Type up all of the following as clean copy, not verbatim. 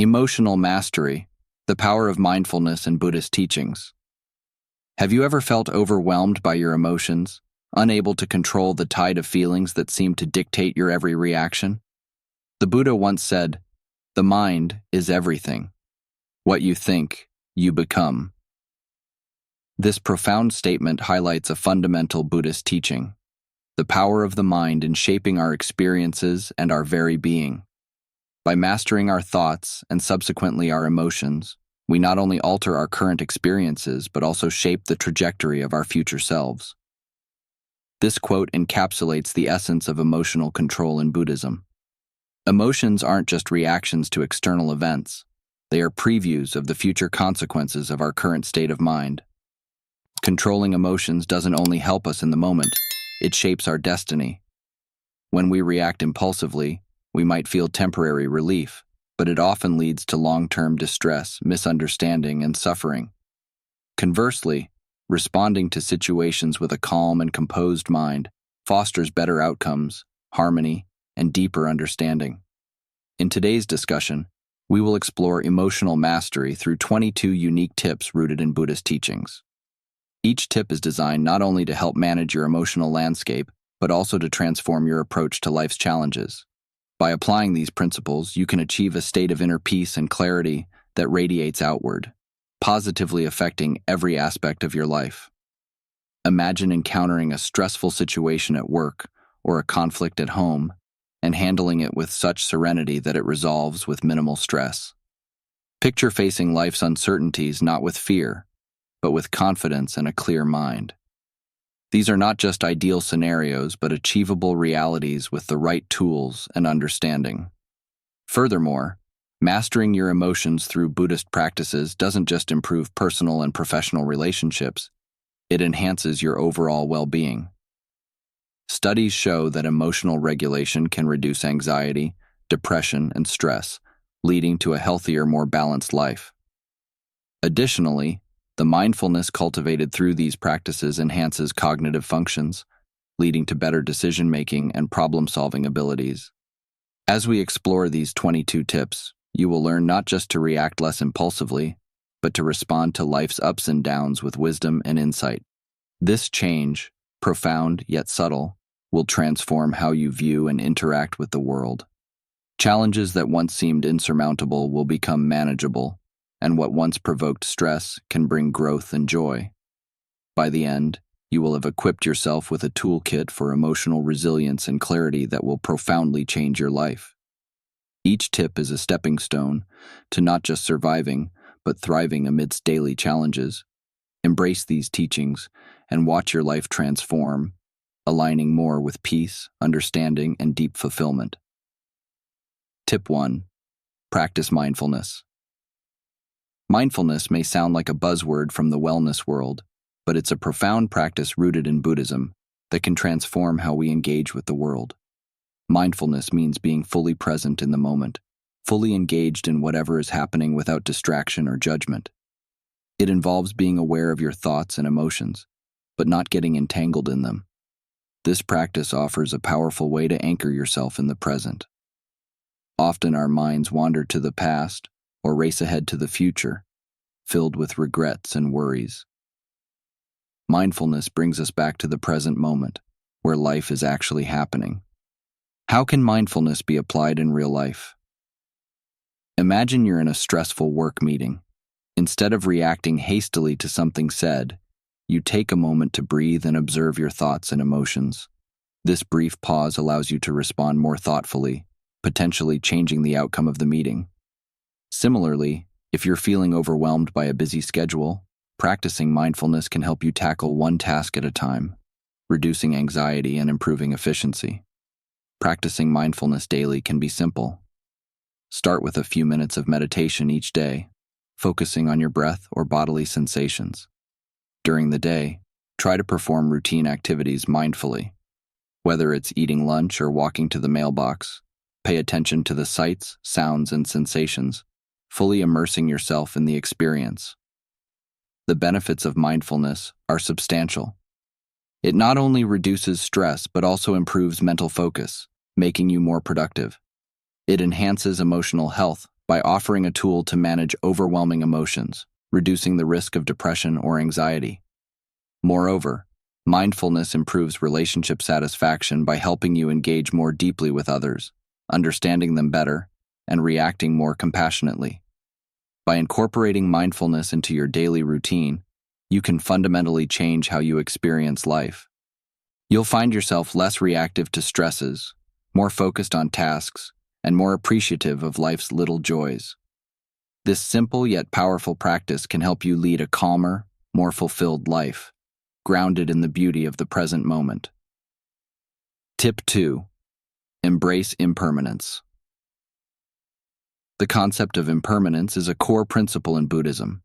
Emotional mastery, the power of mindfulness in Buddhist teachings. Have you ever felt overwhelmed by your emotions, unable to control the tide of feelings that seem to dictate your every reaction? The Buddha once said, "The mind is everything. What you think, you become." This profound statement highlights a fundamental Buddhist teaching, the power of the mind in shaping our experiences and our very being. By mastering our thoughts and subsequently our emotions, we not only alter our current experiences but also shape the trajectory of our future selves. This quote encapsulates the essence of emotional control in Buddhism. Emotions aren't just reactions to external events. They are previews of the future consequences of our current state of mind. Controlling emotions doesn't only help us in the moment, it shapes our destiny. When we react impulsively, we might feel temporary relief, but it often leads to long-term distress, misunderstanding, and suffering. Conversely, responding to situations with a calm and composed mind fosters better outcomes, harmony, and deeper understanding. In today's discussion, we will explore emotional mastery through 22 unique tips rooted in Buddhist teachings. Each tip is designed not only to help manage your emotional landscape, but also to transform your approach to life's challenges. By applying these principles, you can achieve a state of inner peace and clarity that radiates outward, positively affecting every aspect of your life. Imagine encountering a stressful situation at work or a conflict at home and handling it with such serenity that it resolves with minimal stress. Picture facing life's uncertainties not with fear, but with confidence and a clear mind. These are not just ideal scenarios, but achievable realities with the right tools and understanding. Furthermore, mastering your emotions through Buddhist practices doesn't just improve personal and professional relationships, it enhances your overall well-being. Studies show that emotional regulation can reduce anxiety, depression, and stress, leading to a healthier, more balanced life. Additionally, the mindfulness cultivated through these practices enhances cognitive functions, leading to better decision-making and problem-solving abilities. As we explore these 22 tips, you will learn not just to react less impulsively, but to respond to life's ups and downs with wisdom and insight. This change, profound yet subtle, will transform how you view and interact with the world. Challenges that once seemed insurmountable will become manageable, and what once provoked stress can bring growth and joy. By the end, you will have equipped yourself with a toolkit for emotional resilience and clarity that will profoundly change your life. Each tip is a stepping stone to not just surviving, but thriving amidst daily challenges. Embrace these teachings and watch your life transform, aligning more with peace, understanding, and deep fulfillment. Tip 1. Practice mindfulness. Mindfulness may sound like a buzzword from the wellness world, but it's a profound practice rooted in Buddhism that can transform how we engage with the world. Mindfulness means being fully present in the moment, fully engaged in whatever is happening without distraction or judgment. It involves being aware of your thoughts and emotions, but not getting entangled in them. This practice offers a powerful way to anchor yourself in the present. Often our minds wander to the past or race ahead to the future, filled with regrets and worries. Mindfulness brings us back to the present moment, where life is actually happening. How can mindfulness be applied in real life? Imagine you're in a stressful work meeting. Instead of reacting hastily to something said, you take a moment to breathe and observe your thoughts and emotions. This brief pause allows you to respond more thoughtfully, potentially changing the outcome of the meeting. Similarly, if you're feeling overwhelmed by a busy schedule, practicing mindfulness can help you tackle one task at a time, reducing anxiety and improving efficiency. Practicing mindfulness daily can be simple. Start with a few minutes of meditation each day, focusing on your breath or bodily sensations. During the day, try to perform routine activities mindfully. Whether it's eating lunch or walking to the mailbox, pay attention to the sights, sounds, and sensations, fully immersing yourself in the experience. The benefits of mindfulness are substantial. It not only reduces stress but also improves mental focus, making you more productive. It enhances emotional health by offering a tool to manage overwhelming emotions, reducing the risk of depression or anxiety. Moreover, mindfulness improves relationship satisfaction by helping you engage more deeply with others, understanding them better, and reacting more compassionately. By incorporating mindfulness into your daily routine, you can fundamentally change how you experience life. You'll find yourself less reactive to stresses, more focused on tasks, and more appreciative of life's little joys. This simple yet powerful practice can help you lead a calmer, more fulfilled life, grounded in the beauty of the present moment. Tip 2. Embrace impermanence. The concept of impermanence is a core principle in Buddhism,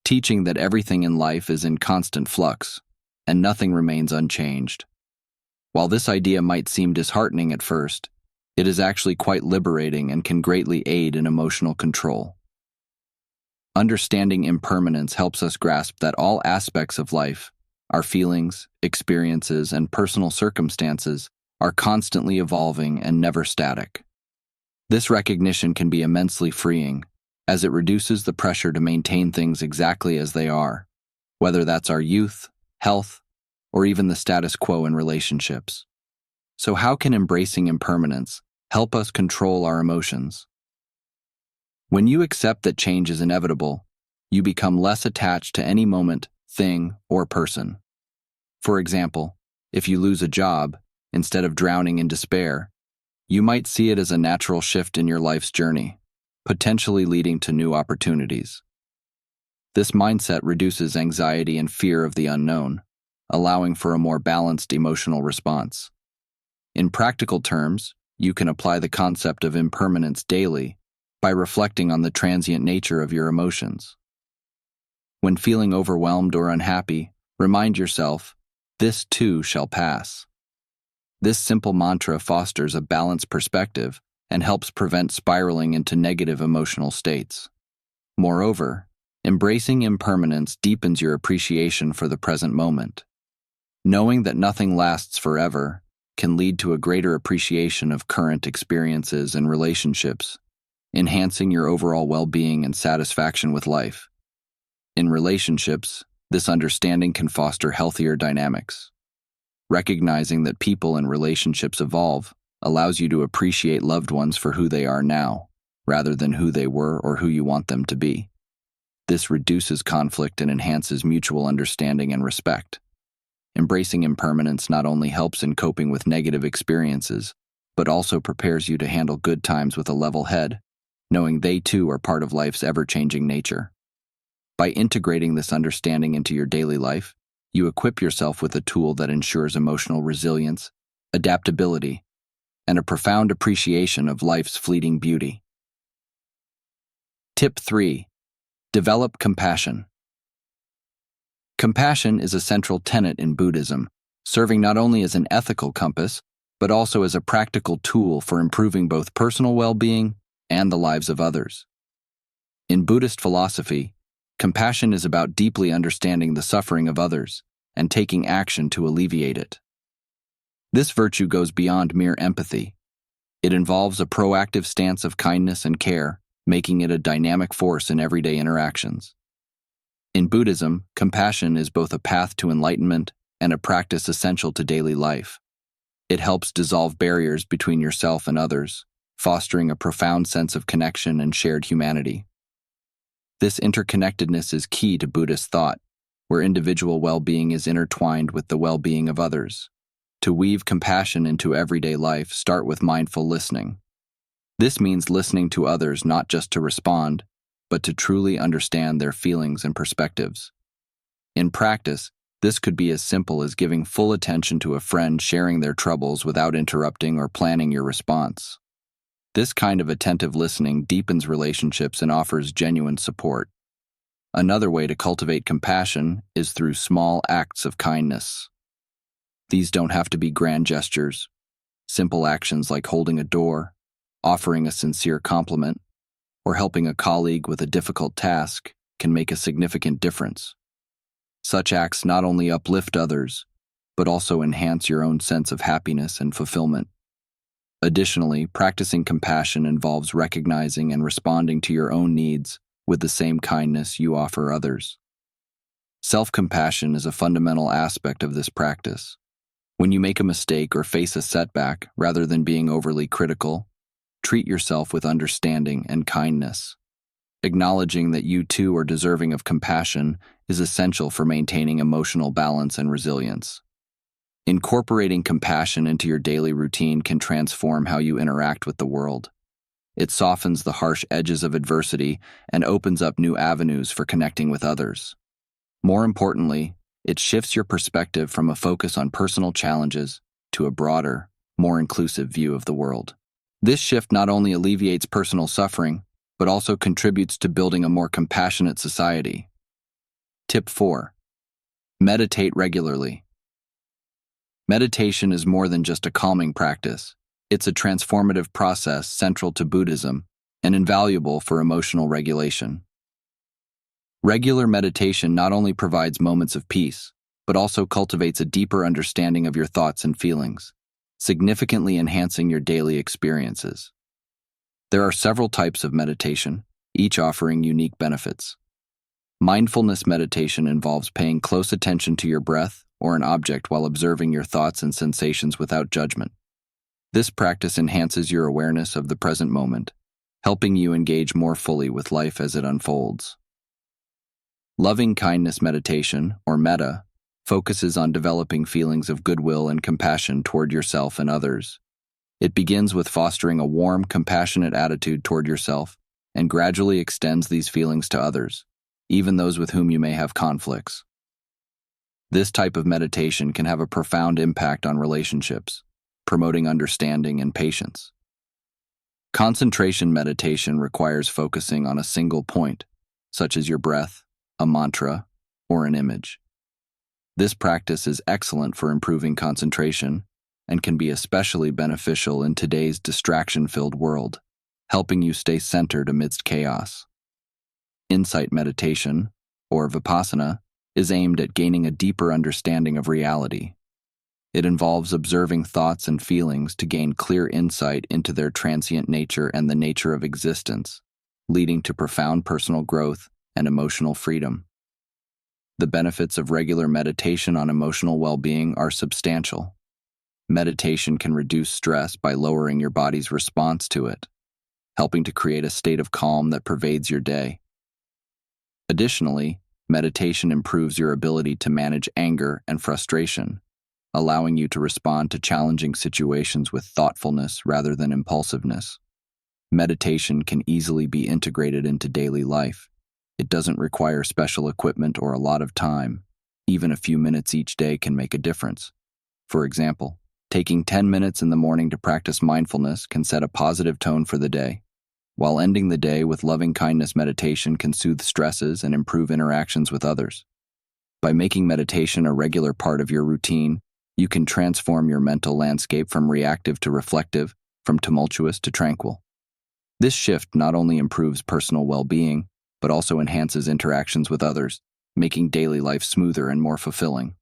teaching that everything in life is in constant flux, and nothing remains unchanged. While this idea might seem disheartening at first, it is actually quite liberating and can greatly aid in emotional control. Understanding impermanence helps us grasp that all aspects of life, our feelings, experiences, and personal circumstances, are constantly evolving and never static. This recognition can be immensely freeing, as it reduces the pressure to maintain things exactly as they are, whether that's our youth, health, or even the status quo in relationships. So how can embracing impermanence help us control our emotions? When you accept that change is inevitable, you become less attached to any moment, thing, or person. For example, if you lose a job, instead of drowning in despair, you might see it as a natural shift in your life's journey, potentially leading to new opportunities. This mindset reduces anxiety and fear of the unknown, allowing for a more balanced emotional response. In practical terms, you can apply the concept of impermanence daily by reflecting on the transient nature of your emotions. When feeling overwhelmed or unhappy, remind yourself, "This too shall pass." This simple mantra fosters a balanced perspective and helps prevent spiraling into negative emotional states. Moreover, embracing impermanence deepens your appreciation for the present moment. Knowing that nothing lasts forever can lead to a greater appreciation of current experiences and relationships, enhancing your overall well-being and satisfaction with life. In relationships, this understanding can foster healthier dynamics. Recognizing that people and relationships evolve allows you to appreciate loved ones for who they are now, rather than who they were or who you want them to be. This reduces conflict and enhances mutual understanding and respect. Embracing impermanence not only helps in coping with negative experiences, but also prepares you to handle good times with a level head, knowing they too are part of life's ever-changing nature. By integrating this understanding into your daily life, you equip yourself with a tool that ensures emotional resilience, adaptability, and a profound appreciation of life's fleeting beauty. Tip 3. Develop compassion. Compassion is a central tenet in Buddhism, serving not only as an ethical compass, but also as a practical tool for improving both personal well-being and the lives of others. In Buddhist philosophy, compassion is about deeply understanding the suffering of others and taking action to alleviate it. This virtue goes beyond mere empathy. It involves a proactive stance of kindness and care, making it a dynamic force in everyday interactions. In Buddhism, compassion is both a path to enlightenment and a practice essential to daily life. It helps dissolve barriers between yourself and others, fostering a profound sense of connection and shared humanity. This interconnectedness is key to Buddhist thought, where individual well-being is intertwined with the well-being of others. To weave compassion into everyday life, start with mindful listening. This means listening to others not just to respond, but to truly understand their feelings and perspectives. In practice, this could be as simple as giving full attention to a friend sharing their troubles without interrupting or planning your response. This kind of attentive listening deepens relationships and offers genuine support. Another way to cultivate compassion is through small acts of kindness. These don't have to be grand gestures. Simple actions like holding a door, offering a sincere compliment, or helping a colleague with a difficult task can make a significant difference. Such acts not only uplift others, but also enhance your own sense of happiness and fulfillment. Additionally, practicing compassion involves recognizing and responding to your own needs with the same kindness you offer others. Self-compassion is a fundamental aspect of this practice. When you make a mistake or face a setback, rather than being overly critical, treat yourself with understanding and kindness. Acknowledging that you too are deserving of compassion is essential for maintaining emotional balance and resilience. Incorporating compassion into your daily routine can transform how you interact with the world. It softens the harsh edges of adversity and opens up new avenues for connecting with others. More importantly, it shifts your perspective from a focus on personal challenges to a broader, more inclusive view of the world. This shift not only alleviates personal suffering, but also contributes to building a more compassionate society. Tip 4. Meditate regularly. Meditation is more than just a calming practice. It's a transformative process central to Buddhism and invaluable for emotional regulation. Regular meditation not only provides moments of peace, but also cultivates a deeper understanding of your thoughts and feelings, significantly enhancing your daily experiences. There are several types of meditation, each offering unique benefits. Mindfulness meditation involves paying close attention to your breath or an object while observing your thoughts and sensations without judgment. This practice enhances your awareness of the present moment, helping you engage more fully with life as it unfolds. Loving kindness meditation, or metta, focuses on developing feelings of goodwill and compassion toward yourself and others. It begins with fostering a warm, compassionate attitude toward yourself and gradually extends these feelings to others, even those with whom you may have conflicts. This type of meditation can have a profound impact on relationships, promoting understanding and patience. Concentration meditation requires focusing on a single point, such as your breath, a mantra, or an image. This practice is excellent for improving concentration and can be especially beneficial in today's distraction-filled world, helping you stay centered amidst chaos. Insight meditation, or vipassana, is aimed at gaining a deeper understanding of reality. It involves observing thoughts and feelings to gain clear insight into their transient nature and the nature of existence, leading to profound personal growth and emotional freedom. The benefits of regular meditation on emotional well-being are substantial. Meditation can reduce stress by lowering your body's response to it, helping to create a state of calm that pervades your day. Additionally, meditation improves your ability to manage anger and frustration, allowing you to respond to challenging situations with thoughtfulness rather than impulsiveness. Meditation can easily be integrated into daily life. It doesn't require special equipment or a lot of time. Even a few minutes each day can make a difference. For example, taking 10 minutes in the morning to practice mindfulness can set a positive tone for the day, while ending the day with loving kindness meditation can soothe stresses and improve interactions with others. By making meditation a regular part of your routine, you can transform your mental landscape from reactive to reflective, from tumultuous to tranquil. This shift not only improves personal well-being, but also enhances interactions with others, making daily life smoother and more fulfilling.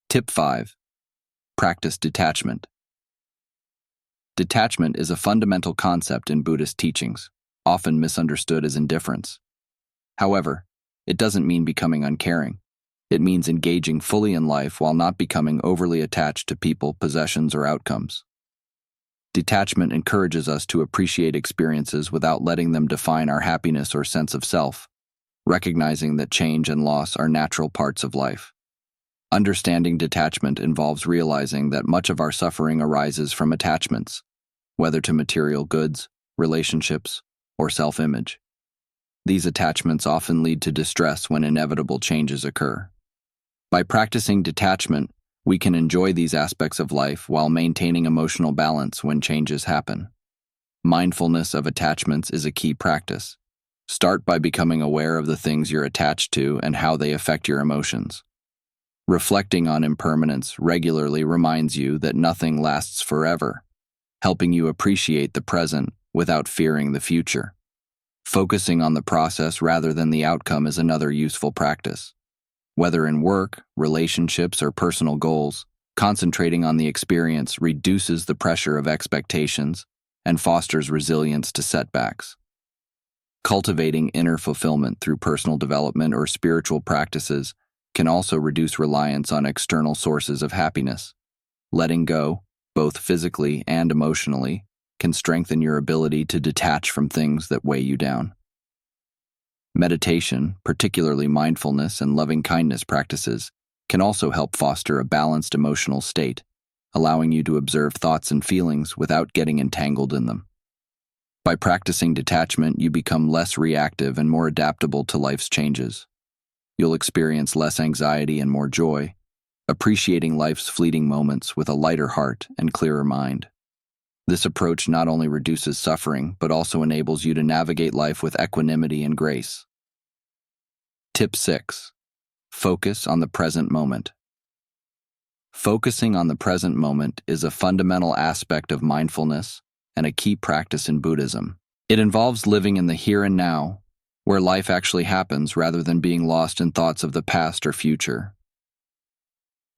Tip 5. Practice detachment. Detachment is a fundamental concept in Buddhist teachings, often misunderstood as indifference. However, it doesn't mean becoming uncaring. It means engaging fully in life while not becoming overly attached to people, possessions, or outcomes. Detachment encourages us to appreciate experiences without letting them define our happiness or sense of self, recognizing that change and loss are natural parts of life. Understanding detachment involves realizing that much of our suffering arises from attachments, whether to material goods, relationships, or self-image. These attachments often lead to distress when inevitable changes occur. By practicing detachment, we can enjoy these aspects of life while maintaining emotional balance when changes happen. Mindfulness of attachments is a key practice. Start by becoming aware of the things you're attached to and how they affect your emotions. Reflecting on impermanence regularly reminds you that nothing lasts forever, helping you appreciate the present without fearing the future. Focusing on the process rather than the outcome is another useful practice. Whether in work, relationships, or personal goals, Concentrating on the experience reduces the pressure of expectations and fosters resilience to setbacks. Cultivating inner fulfillment through personal development or spiritual practices can also reduce reliance on external sources of happiness. Letting go, both physically and emotionally, can strengthen your ability to detach from things that weigh you down. Meditation, particularly mindfulness and loving-kindness practices, can also help foster a balanced emotional state, allowing you to observe thoughts and feelings without getting entangled in them. By practicing detachment, you become less reactive and more adaptable to life's changes. You'll experience less anxiety and more joy, appreciating life's fleeting moments with a lighter heart and clearer mind. This approach not only reduces suffering, but also enables you to navigate life with equanimity and grace. Tip 6. Focus on the present moment. Focusing on the present moment is a fundamental aspect of mindfulness and a key practice in Buddhism. It involves living in the here and now, where life actually happens rather than being lost in thoughts of the past or future.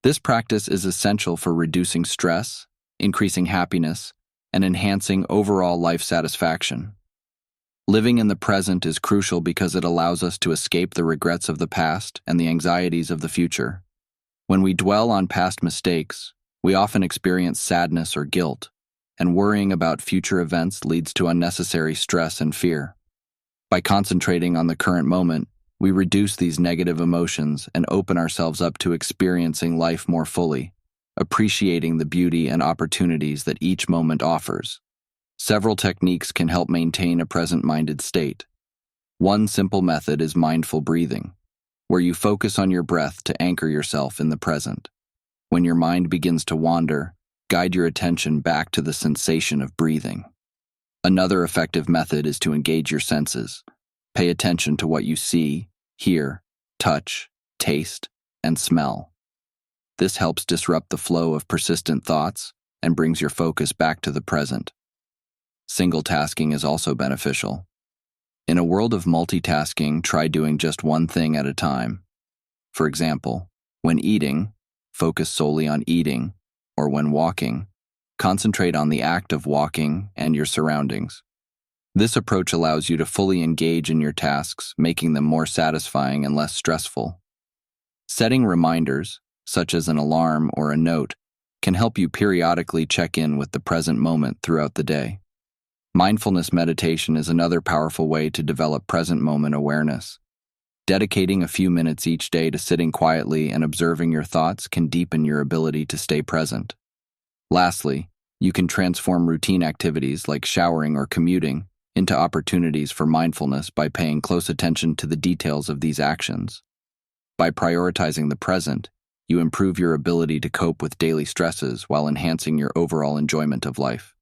This practice is essential for reducing stress, increasing happiness, and enhancing overall life satisfaction. Living in the present is crucial because it allows us to escape the regrets of the past and the anxieties of the future. When we dwell on past mistakes, we often experience sadness or guilt, and worrying about future events leads to unnecessary stress and fear. By concentrating on the current moment, we reduce these negative emotions and open ourselves up to experiencing life more fully, appreciating the beauty and opportunities that each moment offers. Several techniques can help maintain a present-minded state. One simple method is mindful breathing, where you focus on your breath to anchor yourself in the present. When your mind begins to wander, guide your attention back to the sensation of breathing. Another effective method is to engage your senses. Pay attention to what you see, hear, touch, taste, and smell. This helps disrupt the flow of persistent thoughts and brings your focus back to the present. Single tasking is also beneficial. In a world of multitasking, try doing just one thing at a time. For example, when eating, focus solely on eating, or when walking, concentrate on the act of walking and your surroundings. This approach allows you to fully engage in your tasks, making them more satisfying and less stressful. Setting reminders, such as an alarm or a note, can help you periodically check in with the present moment throughout the day. Mindfulness meditation is another powerful way to develop present moment awareness. Dedicating a few minutes each day to sitting quietly and observing your thoughts can deepen your ability to stay present. Lastly, you can transform routine activities like showering or commuting into opportunities for mindfulness by paying close attention to the details of these actions. By prioritizing the present, you improve your ability to cope with daily stresses while enhancing your overall enjoyment of life.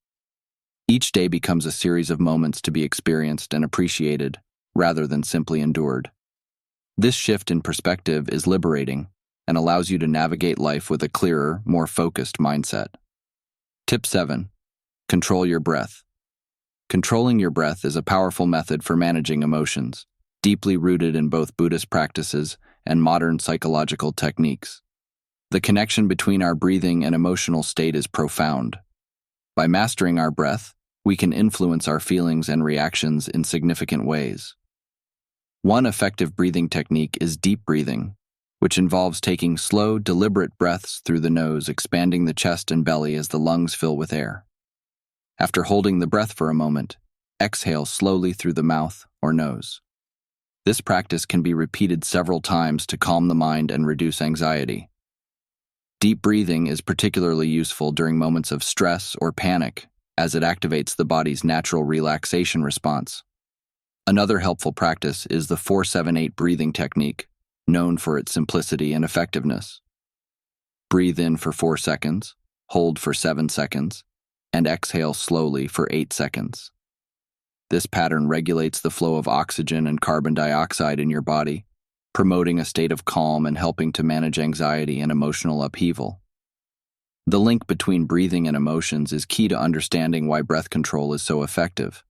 Each day becomes a series of moments to be experienced and appreciated, rather than simply endured. This shift in perspective is liberating and allows you to navigate life with a clearer, more focused mindset. Tip 7. Control your breath. Controlling your breath is a powerful method for managing emotions, deeply rooted in both Buddhist practices and modern psychological techniques. The connection between our breathing and emotional state is profound. By mastering our breath, we can influence our feelings and reactions in significant ways. One effective breathing technique is deep breathing, which involves taking slow, deliberate breaths through the nose, expanding the chest and belly as the lungs fill with air. After holding the breath for a moment, exhale slowly through the mouth or nose. This practice can be repeated several times to calm the mind and reduce anxiety. Deep breathing is particularly useful during moments of stress or panic, as it activates the body's natural relaxation response. Another helpful practice is the 4-7-8 breathing technique, known for its simplicity and effectiveness. Breathe in for 4 seconds, hold for 7 seconds, and exhale slowly for 8 seconds. This pattern regulates the flow of oxygen and carbon dioxide in your body, promoting a state of calm and helping to manage anxiety and emotional upheaval. The link between breathing and emotions is key to understanding why breath control is so effective.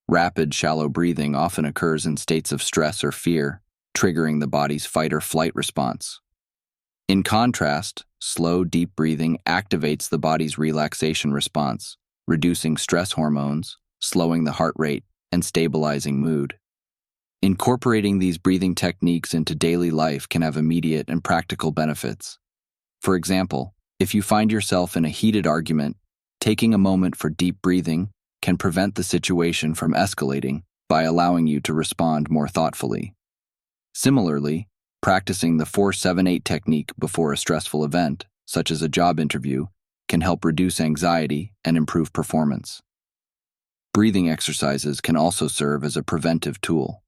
Rapid, shallow breathing often occurs in states of stress or fear, triggering the body's fight or flight response. In contrast, slow, deep breathing activates the body's relaxation response, reducing stress hormones, slowing the heart rate, and stabilizing mood. Incorporating these breathing techniques into daily life can have immediate and practical benefits. For example, if you find yourself in a heated argument, taking a moment for deep breathing can prevent the situation from escalating by allowing you to respond more thoughtfully. Similarly, practicing the 4-7-8 technique before a stressful event, such as a job interview, can help reduce anxiety and improve performance. Breathing exercises can also serve as a preventive tool.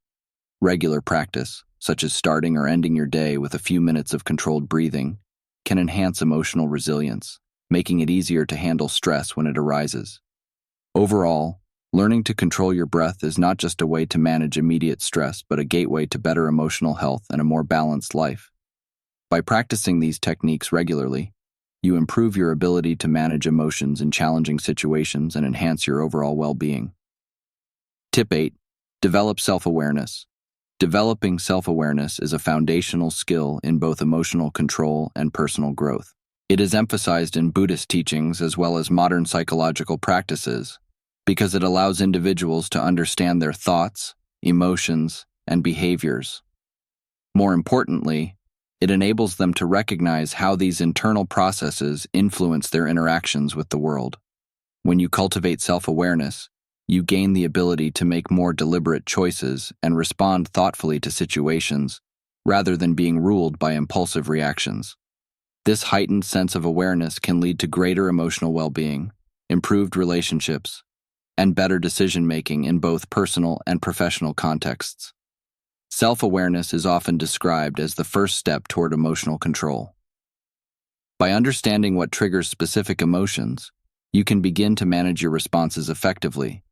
Regular practice, such as starting or ending your day with a few minutes of controlled breathing, can enhance emotional resilience, making it easier to handle stress when it arises. Overall, learning to control your breath is not just a way to manage immediate stress, but a gateway to better emotional health and a more balanced life. By practicing these techniques regularly, you improve your ability to manage emotions in challenging situations and enhance your overall well-being. Tip 8. Develop self-awareness. Developing self-awareness is a foundational skill in both emotional control and personal growth. It is emphasized in Buddhist teachings as well as modern psychological practices because it allows individuals to understand their thoughts, emotions, and behaviors. More importantly, it enables them to recognize how these internal processes influence their interactions with the world. When you cultivate self-awareness, you gain the ability to make more deliberate choices and respond thoughtfully to situations, rather than being ruled by impulsive reactions. This heightened sense of awareness can lead to greater emotional well-being, improved relationships, and better decision-making in both personal and professional contexts. Self-awareness is often described as the first step toward emotional control. By understanding what triggers specific emotions, you can begin to manage your responses effectively.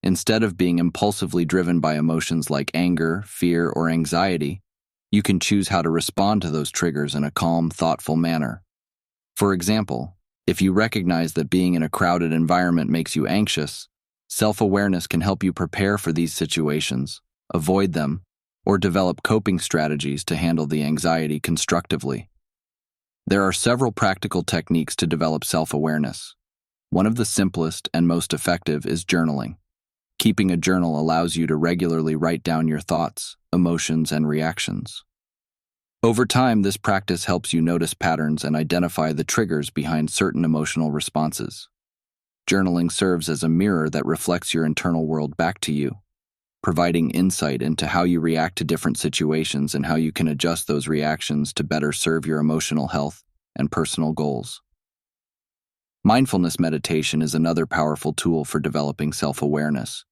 Instead of being impulsively driven by emotions like anger, fear, or anxiety, you can choose how to respond to those triggers in a calm, thoughtful manner. For example, if you recognize that being in a crowded environment makes you anxious, self-awareness can help you prepare for these situations, avoid them, or develop coping strategies to handle the anxiety constructively. There are several practical techniques to develop self-awareness. One of the simplest and most effective is journaling. Keeping a journal allows you to regularly write down your thoughts, emotions, and reactions. Over time, this practice helps you notice patterns and identify the triggers behind certain emotional responses. Journaling serves as a mirror that reflects your internal world back to you, providing insight into how you react to different situations and how you can adjust those reactions to better serve your emotional health and personal goals. Mindfulness meditation is another powerful tool for developing self-awareness.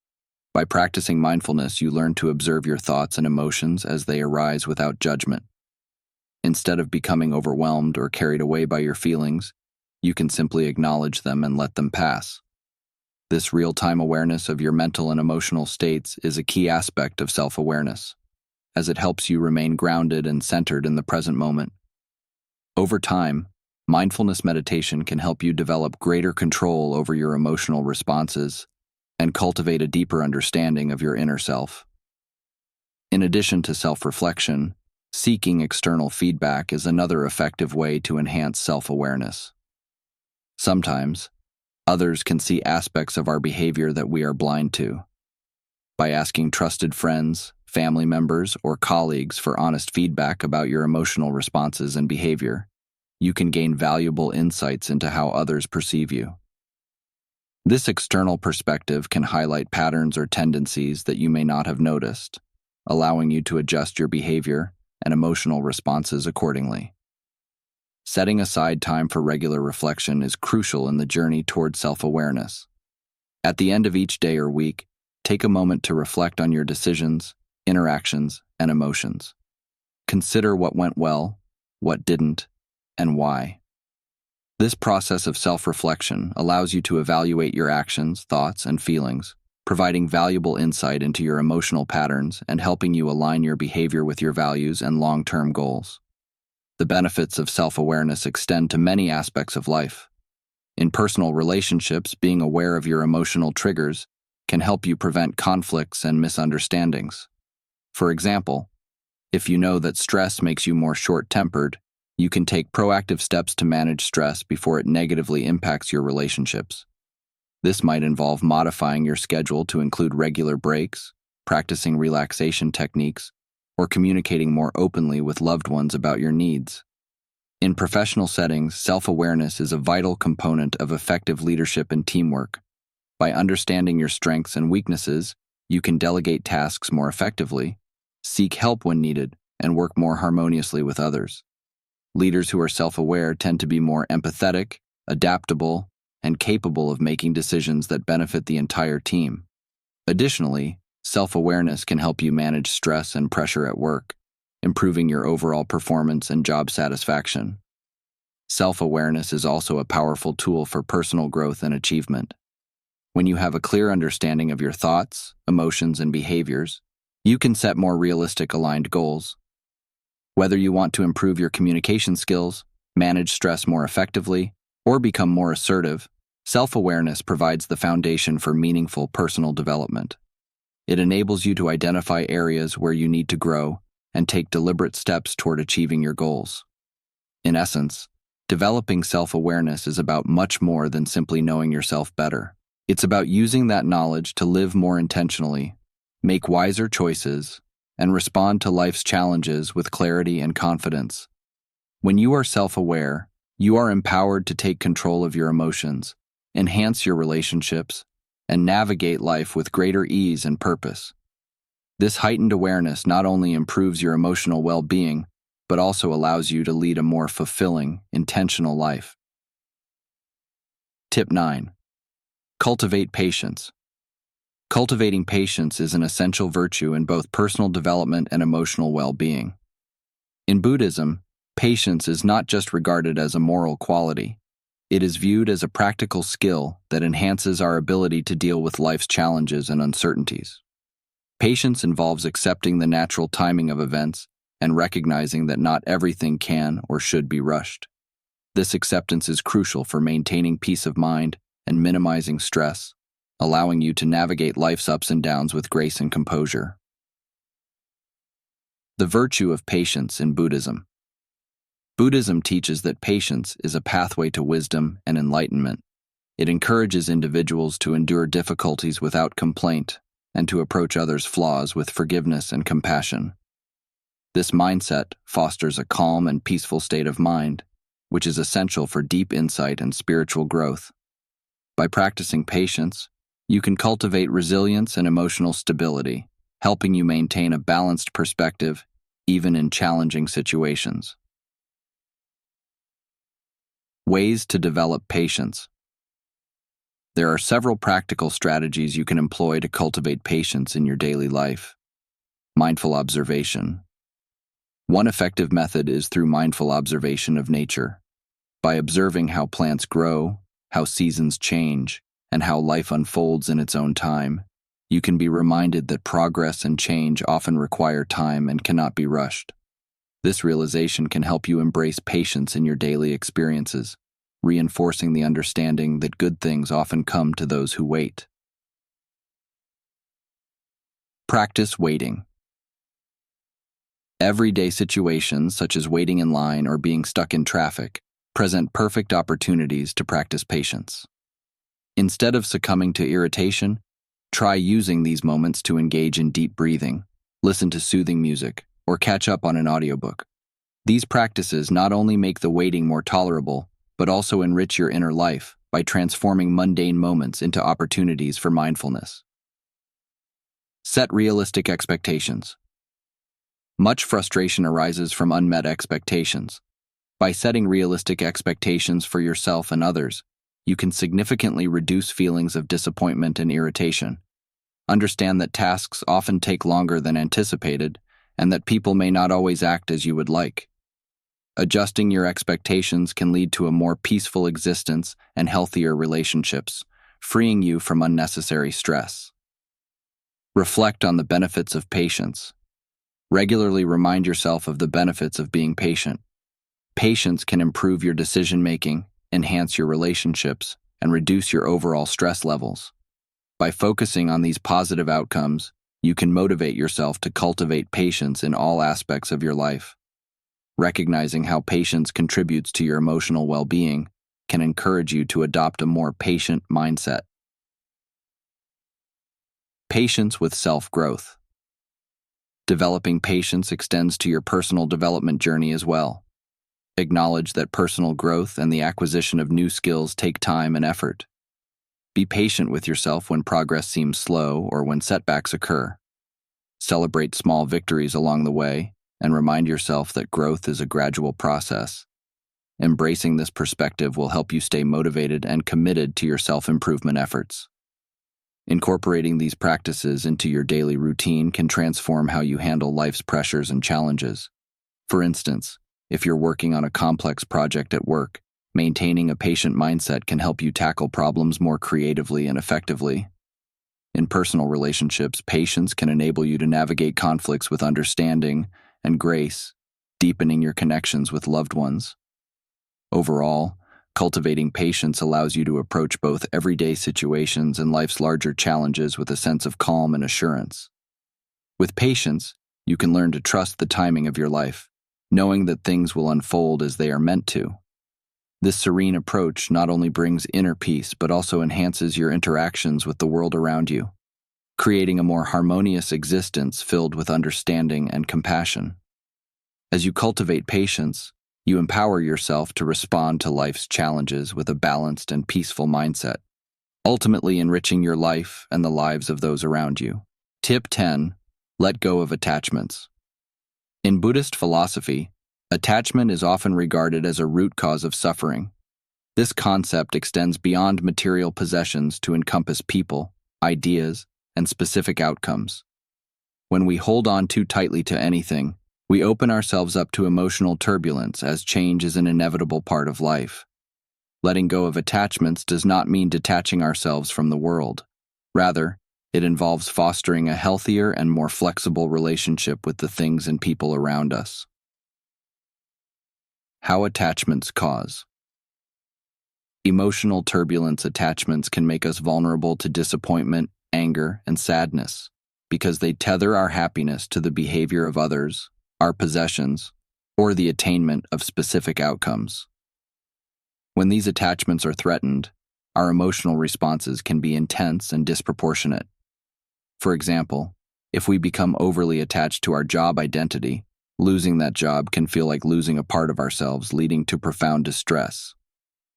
By practicing mindfulness, you learn to observe your thoughts and emotions as they arise without judgment. Instead of becoming overwhelmed or carried away by your feelings, you can simply acknowledge them and let them pass. This real-time awareness of your mental and emotional states is a key aspect of self-awareness, as it helps you remain grounded and centered in the present moment. Over time, mindfulness meditation can help you develop greater control over your emotional responses and cultivate a deeper understanding of your inner self. In addition to self-reflection, seeking external feedback is another effective way to enhance self-awareness. Sometimes, others can see aspects of our behavior that we are blind to. By asking trusted friends, family members, or colleagues for honest feedback about your emotional responses and behavior, you can gain valuable insights into how others perceive you. This external perspective can highlight patterns or tendencies that you may not have noticed, allowing you to adjust your behavior and emotional responses accordingly. Setting aside time for regular reflection is crucial in the journey toward self-awareness. At the end of each day or week, take a moment to reflect on your decisions, interactions, and emotions. Consider what went well, what didn't, and why. This process of self-reflection allows you to evaluate your actions, thoughts, and feelings, providing valuable insight into your emotional patterns and helping you align your behavior with your values and long-term goals. The benefits of self-awareness extend to many aspects of life. In personal relationships, being aware of your emotional triggers can help you prevent conflicts and misunderstandings. For example, if you know that stress makes you more short-tempered, You can take proactive steps to manage stress before it negatively impacts your relationships. This might involve modifying your schedule to include regular breaks, practicing relaxation techniques, or communicating more openly with loved ones about your needs. In professional settings, self-awareness is a vital component of effective leadership and teamwork. By understanding your strengths and weaknesses, you can delegate tasks more effectively, seek help when needed, and work more harmoniously with others. Leaders who are self-aware tend to be more empathetic, adaptable, and capable of making decisions that benefit the entire team. Additionally, self-awareness can help you manage stress and pressure at work, improving your overall performance and job satisfaction. Self-awareness is also a powerful tool for personal growth and achievement. When you have a clear understanding of your thoughts, emotions, and behaviors, you can set more realistic, aligned goals. Whether you want to improve your communication skills, manage stress more effectively, or become more assertive, self-awareness provides the foundation for meaningful personal development. It enables you to identify areas where you need to grow and take deliberate steps toward achieving your goals. In essence, developing self-awareness is about much more than simply knowing yourself better. It's about using that knowledge to live more intentionally, make wiser choices, and respond to life's challenges with clarity and confidence. When you are self-aware, you are empowered to take control of your emotions, enhance your relationships, and navigate life with greater ease and purpose. This heightened awareness not only improves your emotional well-being, but also allows you to lead a more fulfilling, intentional life. Tip 9. Cultivate patience. Cultivating patience is an essential virtue in both personal development and emotional well-being. In Buddhism, patience is not just regarded as a moral quality. It is viewed as a practical skill that enhances our ability to deal with life's challenges and uncertainties. Patience involves accepting the natural timing of events and recognizing that not everything can or should be rushed. This acceptance is crucial for maintaining peace of mind and minimizing stress, allowing you to navigate life's ups and downs with grace and composure. The virtue of patience in Buddhism. Buddhism teaches that patience is a pathway to wisdom and enlightenment. It encourages individuals to endure difficulties without complaint and to approach others' flaws with forgiveness and compassion. This mindset fosters a calm and peaceful state of mind, which is essential for deep insight and spiritual growth. By practicing patience, you can cultivate resilience and emotional stability, helping you maintain a balanced perspective even in challenging situations. Ways to develop patience. There are several practical strategies you can employ to cultivate patience in your daily life. Mindful observation. One effective method is through mindful observation of nature. By observing how plants grow, how seasons change, and how life unfolds in its own time, you can be reminded that progress and change often require time and cannot be rushed. This realization can help you embrace patience in your daily experiences, reinforcing the understanding that good things often come to those who wait. Practice waiting. Everyday situations, such as waiting in line or being stuck in traffic, present perfect opportunities to practice patience. Instead of succumbing to irritation, try using these moments to engage in deep breathing, listen to soothing music, or catch up on an audiobook. These practices not only make the waiting more tolerable, but also enrich your inner life by transforming mundane moments into opportunities for mindfulness. Set realistic expectations. Much frustration arises from unmet expectations. By setting realistic expectations for yourself and others, you can significantly reduce feelings of disappointment and irritation. Understand that tasks often take longer than anticipated, and that people may not always act as you would like. Adjusting your expectations can lead to a more peaceful existence and healthier relationships, freeing you from unnecessary stress. Reflect on the benefits of patience. Regularly remind yourself of the benefits of being patient. Patience can improve your decision-making, enhance your relationships, and reduce your overall stress levels. By focusing on these positive outcomes, you can motivate yourself to cultivate patience in all aspects of your life. Recognizing how patience contributes to your emotional well-being can encourage you to adopt a more patient mindset. Patience with self-growth. Developing patience extends to your personal development journey as well. Acknowledge that personal growth and the acquisition of new skills take time and effort. Be patient with yourself when progress seems slow or when setbacks occur. Celebrate small victories along the way and remind yourself that growth is a gradual process. Embracing this perspective will help you stay motivated and committed to your self-improvement efforts. Incorporating these practices into your daily routine can transform how you handle life's pressures and challenges. For instance, if you're working on a complex project at work, maintaining a patient mindset can help you tackle problems more creatively and effectively. In personal relationships, patience can enable you to navigate conflicts with understanding and grace, deepening your connections with loved ones. Overall, cultivating patience allows you to approach both everyday situations and life's larger challenges with a sense of calm and assurance. With patience, you can learn to trust the timing of your life, knowing that things will unfold as they are meant to. This serene approach not only brings inner peace but also enhances your interactions with the world around you, creating a more harmonious existence filled with understanding and compassion. As you cultivate patience, you empower yourself to respond to life's challenges with a balanced and peaceful mindset, ultimately enriching your life and the lives of those around you. Tip 10. Let go of attachments. In Buddhist philosophy, attachment is often regarded as a root cause of suffering. This concept extends beyond material possessions to encompass people, ideas, and specific outcomes. When we hold on too tightly to anything, we open ourselves up to emotional turbulence as change is an inevitable part of life. Letting go of attachments does not mean detaching ourselves from the world. Rather, it involves fostering a healthier and more flexible relationship with the things and people around us. How attachments cause. Emotional turbulence attachments can make us vulnerable to disappointment, anger, and sadness because they tether our happiness to the behavior of others, our possessions, or the attainment of specific outcomes. When these attachments are threatened, our emotional responses can be intense and disproportionate. For example, if we become overly attached to our job identity, losing that job can feel like losing a part of ourselves, leading to profound distress.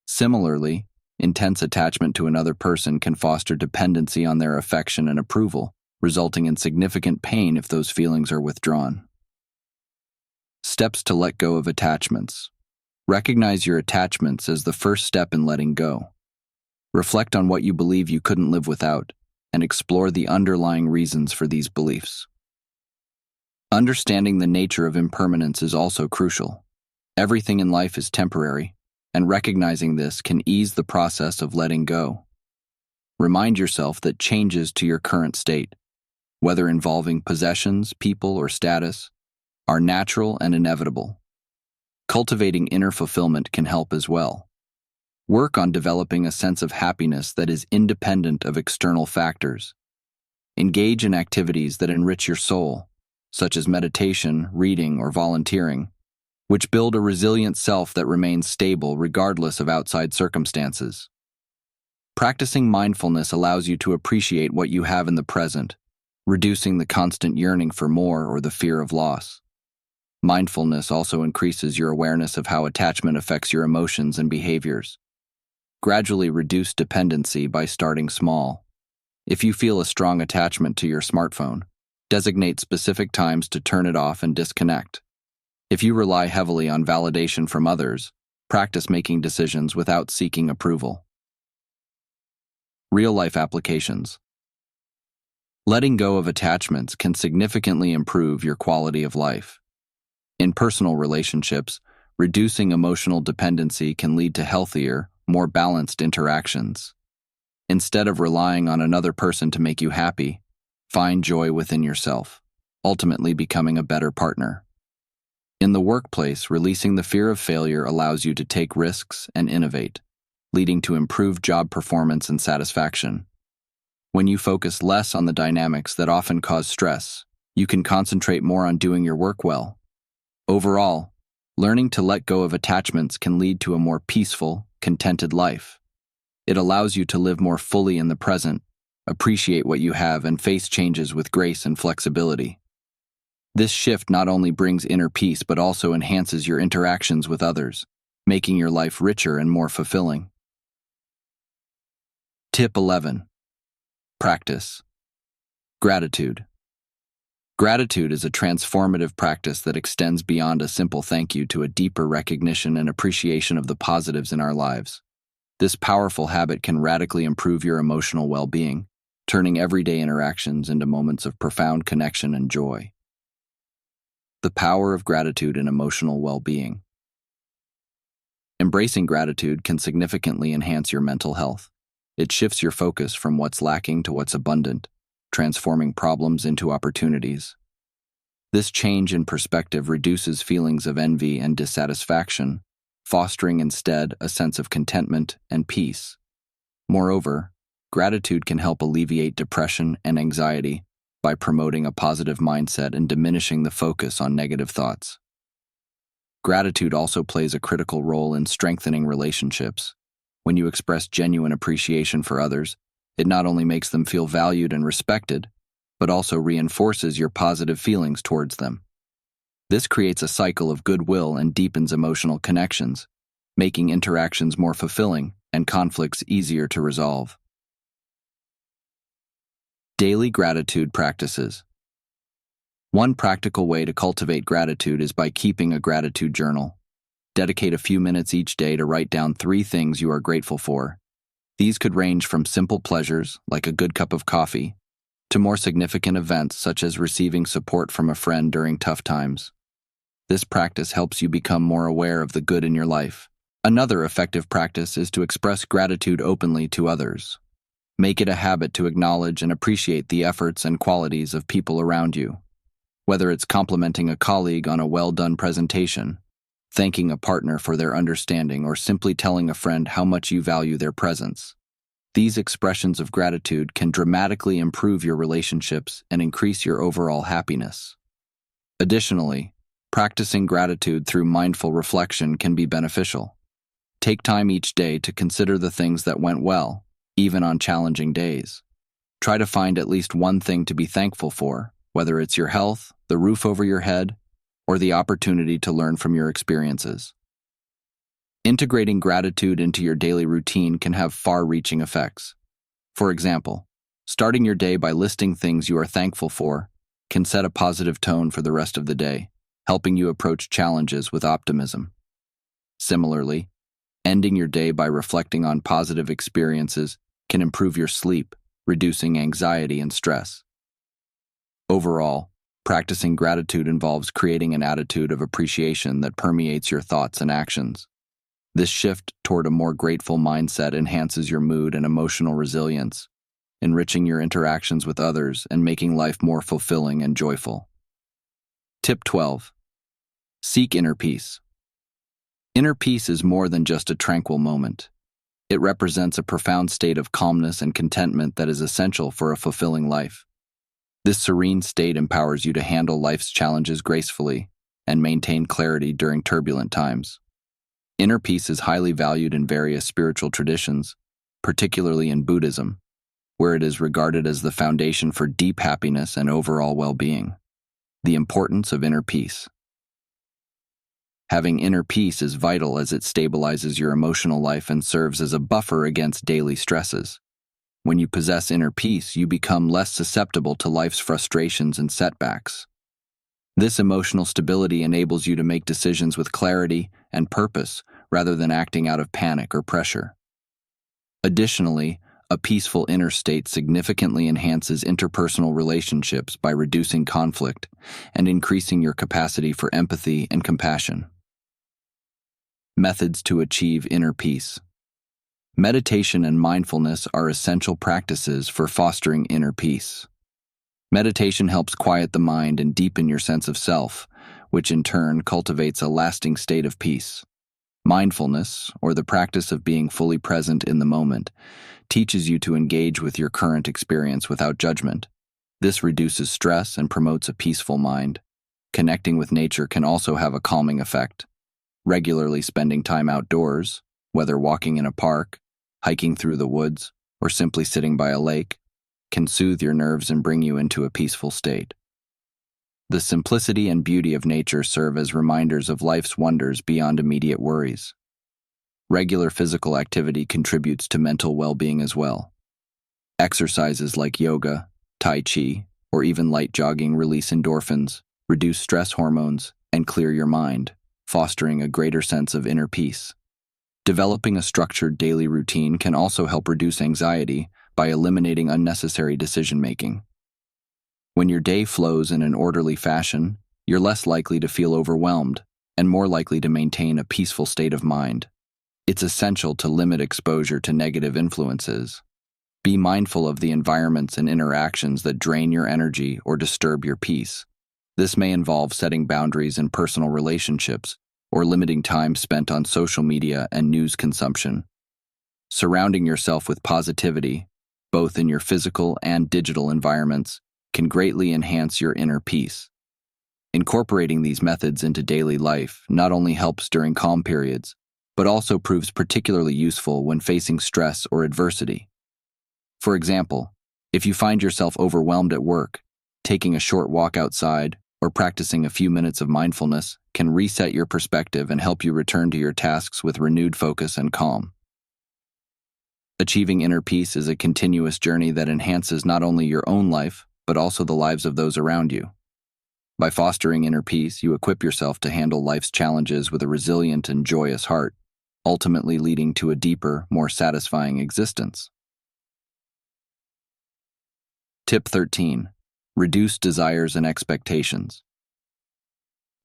Similarly, intense attachment to another person can foster dependency on their affection and approval, resulting in significant pain if those feelings are withdrawn. Steps to let go of attachments. Recognize your attachments as the first step in letting go. Reflect on what you believe you couldn't live without, and explore the underlying reasons for these beliefs. Understanding the nature of impermanence is also crucial. Everything in life is temporary, and recognizing this can ease the process of letting go. Remind yourself that changes to your current state, whether involving possessions, people, or status, are natural and inevitable. Cultivating inner fulfillment can help as well. Work on developing a sense of happiness that is independent of external factors. Engage in activities that enrich your soul, such as meditation, reading, or volunteering, which build a resilient self that remains stable regardless of outside circumstances. Practicing mindfulness allows you to appreciate what you have in the present, reducing the constant yearning for more or the fear of loss. Mindfulness also increases your awareness of how attachment affects your emotions and behaviors. Gradually reduce dependency by starting small. If you feel a strong attachment to your smartphone, designate specific times to turn it off and disconnect. If you rely heavily on validation from others, practice making decisions without seeking approval. Real-life applications. Letting go of attachments can significantly improve your quality of life. In personal relationships, reducing emotional dependency can lead to healthier, more balanced interactions. Instead of relying on another person to make you happy, find joy within yourself, ultimately becoming a better partner. In the workplace, releasing the fear of failure allows you to take risks and innovate, leading to improved job performance and satisfaction. When you focus less on the dynamics that often cause stress, you can concentrate more on doing your work well. Overall, Learning to let go of attachments can lead to a more peaceful, contented life. It allows you to live more fully in the present, appreciate what you have, and face changes with grace and flexibility. This shift not only brings inner peace but also enhances your interactions with others, making your life richer and more fulfilling. Tip 11. Practice. Gratitude. Gratitude is a transformative practice that extends beyond a simple thank you to a deeper recognition and appreciation of the positives in our lives. This powerful habit can radically improve your emotional well-being, turning everyday interactions into moments of profound connection and joy. The power of gratitude in emotional well-being. Embracing gratitude can significantly enhance your mental health. It shifts your focus from what's lacking to what's abundant, transforming problems into opportunities. This change in perspective reduces feelings of envy and dissatisfaction, fostering instead a sense of contentment and peace. Moreover, gratitude can help alleviate depression and anxiety by promoting a positive mindset and diminishing the focus on negative thoughts. Gratitude also plays a critical role in strengthening relationships. When you express genuine appreciation for others, it not only makes them feel valued and respected, but also reinforces your positive feelings towards them. This creates a cycle of goodwill and deepens emotional connections, making interactions more fulfilling and conflicts easier to resolve. Daily gratitude practices. One practical way to cultivate gratitude is by keeping a gratitude journal. Dedicate a few minutes each day to write down 3 things you are grateful for. These could range from simple pleasures, like a good cup of coffee, to more significant events such as receiving support from a friend during tough times. This practice helps you become more aware of the good in your life. Another effective practice is to express gratitude openly to others. Make it a habit to acknowledge and appreciate the efforts and qualities of people around you. Whether it's complimenting a colleague on a well-done presentation, thanking a partner for their understanding, or simply telling a friend how much you value their presence. These expressions of gratitude can dramatically improve your relationships and increase your overall happiness. Additionally, practicing gratitude through mindful reflection can be beneficial. Take time each day to consider the things that went well, even on challenging days. Try to find at least one thing to be thankful for, whether it's your health, the roof over your head, or the opportunity to learn from your experiences. Integrating gratitude into your daily routine can have far-reaching effects. For example, starting your day by listing things you are thankful for can set a positive tone for the rest of the day, helping you approach challenges with optimism. Similarly, ending your day by reflecting on positive experiences can improve your sleep, reducing anxiety and stress. Overall, practicing gratitude involves creating an attitude of appreciation that permeates your thoughts and actions. This shift toward a more grateful mindset enhances your mood and emotional resilience, enriching your interactions with others and making life more fulfilling and joyful. Tip 12. Seek inner peace. Inner peace is more than just a tranquil moment. It represents a profound state of calmness and contentment that is essential for a fulfilling life. This serene state empowers you to handle life's challenges gracefully and maintain clarity during turbulent times. Inner peace is highly valued in various spiritual traditions, particularly in Buddhism, where it is regarded as the foundation for deep happiness and overall well-being. The importance of inner peace. Having inner peace is vital as it stabilizes your emotional life and serves as a buffer against daily stresses. When you possess inner peace, you become less susceptible to life's frustrations and setbacks. This emotional stability enables you to make decisions with clarity and purpose rather than acting out of panic or pressure. Additionally, a peaceful inner state significantly enhances interpersonal relationships by reducing conflict and increasing your capacity for empathy and compassion. Methods to achieve inner peace. Meditation and mindfulness are essential practices for fostering inner peace. Meditation helps quiet the mind and deepen your sense of self, which in turn cultivates a lasting state of peace. Mindfulness, or the practice of being fully present in the moment, teaches you to engage with your current experience without judgment. This reduces stress and promotes a peaceful mind. Connecting with nature can also have a calming effect. Regularly spending time outdoors, whether walking in a park, hiking through the woods, or simply sitting by a lake, can soothe your nerves and bring you into a peaceful state. The simplicity and beauty of nature serve as reminders of life's wonders beyond immediate worries. Regular physical activity contributes to mental well-being as well. Exercises like yoga, tai chi, or even light jogging release endorphins, reduce stress hormones, and clear your mind, fostering a greater sense of inner peace. Developing a structured daily routine can also help reduce anxiety by eliminating unnecessary decision-making. When your day flows in an orderly fashion, you're less likely to feel overwhelmed and more likely to maintain a peaceful state of mind. It's essential to limit exposure to negative influences. Be mindful of the environments and interactions that drain your energy or disturb your peace. This may involve setting boundaries in personal relationships or limiting time spent on social media and news consumption. Surrounding yourself with positivity, both in your physical and digital environments, can greatly enhance your inner peace. Incorporating these methods into daily life not only helps during calm periods, but also proves particularly useful when facing stress or adversity. For example, if you find yourself overwhelmed at work, taking a short walk outside or practicing a few minutes of mindfulness can reset your perspective and help you return to your tasks with renewed focus and calm. Achieving inner peace is a continuous journey that enhances not only your own life, but also the lives of those around you. By fostering inner peace, you equip yourself to handle life's challenges with a resilient and joyous heart, ultimately leading to a deeper, more satisfying existence. Tip 13. Reduce desires and expectations.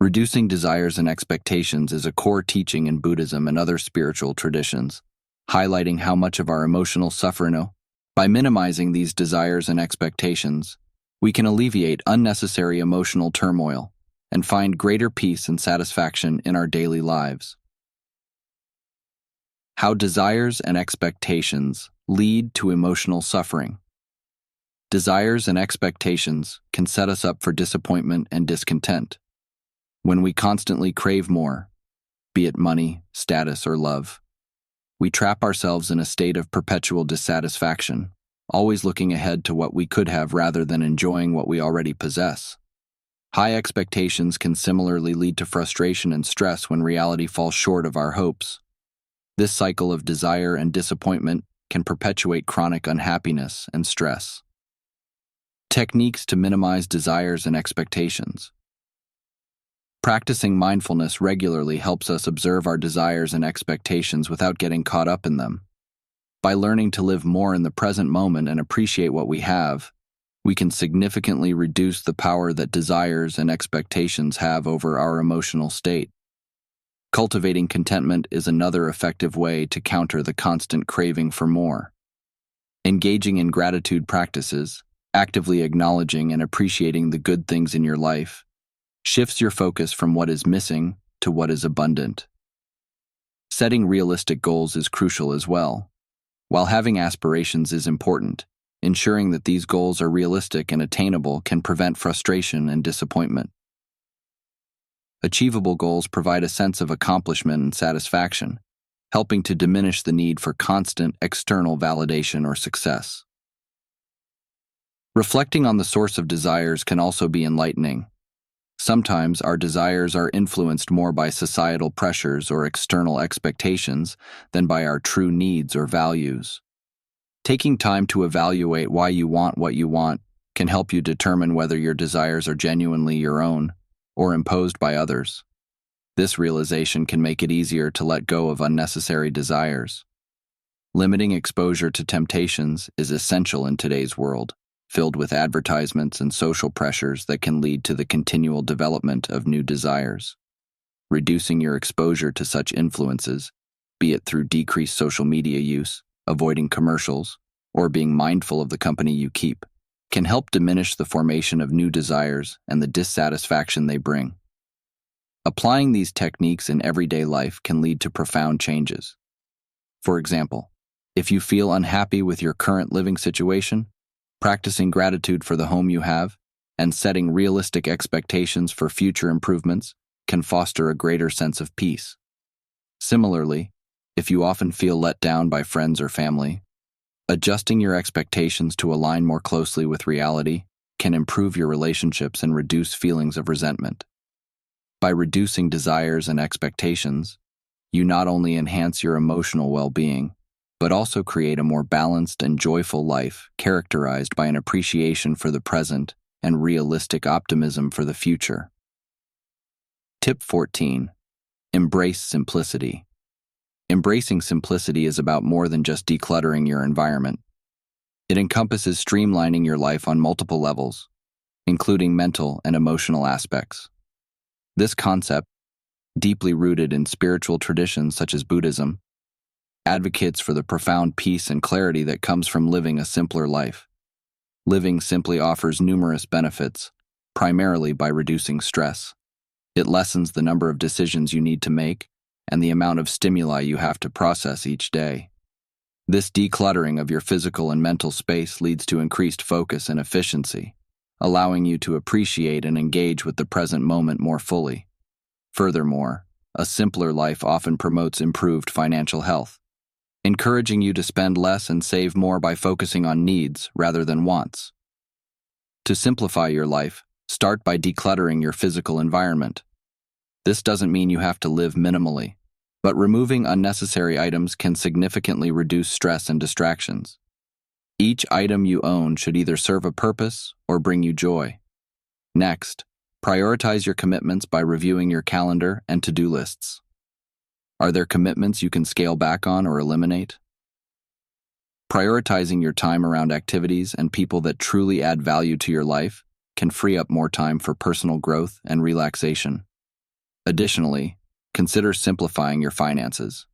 Reducing desires and expectations is a core teaching in Buddhism and other spiritual traditions, highlighting how much of our emotional suffering. By minimizing these desires and expectations, we can alleviate unnecessary emotional turmoil and find greater peace and satisfaction in our daily lives. How desires and expectations lead to emotional suffering. Desires and expectations can set us up for disappointment and discontent. When we constantly crave more, be it money, status, or love, we trap ourselves in a state of perpetual dissatisfaction, always looking ahead to what we could have rather than enjoying what we already possess. High expectations can similarly lead to frustration and stress when reality falls short of our hopes. This cycle of desire and disappointment can perpetuate chronic unhappiness and stress. Techniques to minimize desires and expectations. Practicing mindfulness regularly helps us observe our desires and expectations without getting caught up in them. By learning to live more in the present moment and appreciate what we have, we can significantly reduce the power that desires and expectations have over our emotional state. Cultivating contentment is another effective way to counter the constant craving for more. Engaging in gratitude practices, actively acknowledging and appreciating the good things in your life, shifts your focus from what is missing to what is abundant. Setting realistic goals is crucial as well. While having aspirations is important, ensuring that these goals are realistic and attainable can prevent frustration and disappointment. Achievable goals provide a sense of accomplishment and satisfaction, helping to diminish the need for constant external validation or success. Reflecting on the source of desires can also be enlightening. Sometimes our desires are influenced more by societal pressures or external expectations than by our true needs or values. Taking time to evaluate why you want what you want can help you determine whether your desires are genuinely your own or imposed by others. This realization can make it easier to let go of unnecessary desires. Limiting exposure to temptations is essential in today's world, filled with advertisements and social pressures that can lead to the continual development of new desires. Reducing your exposure to such influences, be it through decreased social media use, avoiding commercials, or being mindful of the company you keep, can help diminish the formation of new desires and the dissatisfaction they bring. Applying these techniques in everyday life can lead to profound changes. For example, if you feel unhappy with your current living situation, practicing gratitude for the home you have, and setting realistic expectations for future improvements can foster a greater sense of peace. Similarly, if you often feel let down by friends or family, adjusting your expectations to align more closely with reality can improve your relationships and reduce feelings of resentment. By reducing desires and expectations, you not only enhance your emotional well-being, but also create a more balanced and joyful life characterized by an appreciation for the present and realistic optimism for the future. Tip 14. Embrace simplicity. Embracing simplicity is about more than just decluttering your environment. It encompasses streamlining your life on multiple levels, including mental and emotional aspects. This concept, deeply rooted in spiritual traditions such as Buddhism, advocates for the profound peace and clarity that comes from living a simpler life. Living simply offers numerous benefits, primarily by reducing stress. It lessens the number of decisions you need to make and the amount of stimuli you have to process each day. This decluttering of your physical and mental space leads to increased focus and efficiency, allowing you to appreciate and engage with the present moment more fully. Furthermore, a simpler life often promotes improved financial health, encouraging you to spend less and save more by focusing on needs rather than wants. To simplify your life, start by decluttering your physical environment. This doesn't mean you have to live minimally, but removing unnecessary items can significantly reduce stress and distractions. Each item you own should either serve a purpose or bring you joy. Next, prioritize your commitments by reviewing your calendar and to-do lists. Are there commitments you can scale back on or eliminate? Prioritizing your time around activities and people that truly add value to your life can free up more time for personal growth and relaxation. Additionally, consider simplifying your finances.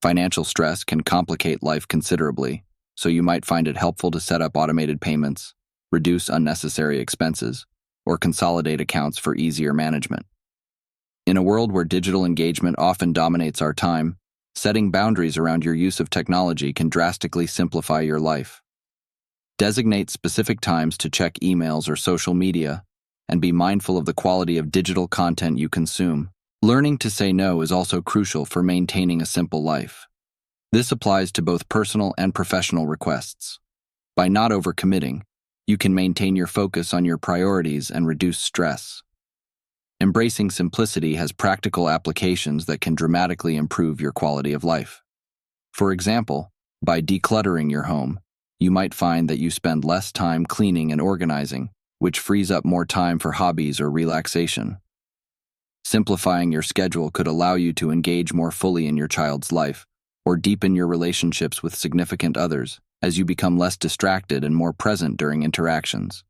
Financial stress can complicate life considerably, so you might find it helpful to set up automated payments, reduce unnecessary expenses, or consolidate accounts for easier management. In a world where digital engagement often dominates our time, setting boundaries around your use of technology can drastically simplify your life. Designate specific times to check emails or social media, and be mindful of the quality of digital content you consume. Learning to say no is also crucial for maintaining a simple life. This applies to both personal and professional requests. By not overcommitting, you can maintain your focus on your priorities and reduce stress. Embracing simplicity has practical applications that can dramatically improve your quality of life. For example, by decluttering your home, you might find that you spend less time cleaning and organizing, which frees up more time for hobbies or relaxation. Simplifying your schedule could allow you to engage more fully in your child's life, or deepen your relationships with significant others, as you become less distracted and more present during interactions.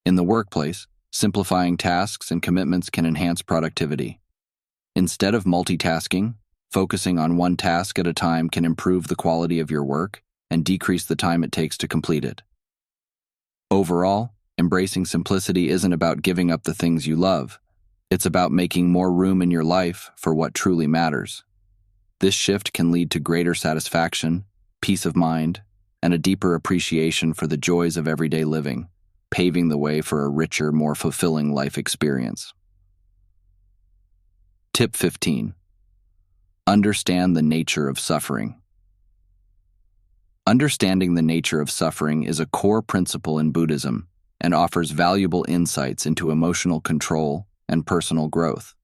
In the workplace, simplifying tasks and commitments can enhance productivity. Instead of multitasking, focusing on one task at a time can improve the quality of your work and decrease the time it takes to complete it. Overall, embracing simplicity isn't about giving up the things you love. It's about making more room in your life for what truly matters. This shift can lead to greater satisfaction, peace of mind, and a deeper appreciation for the joys of everyday living, paving the way for a richer, more fulfilling life experience. Tip 15. Understand the nature of suffering. Understanding the nature of suffering is a core principle in Buddhism and offers valuable insights into emotional control and personal growth.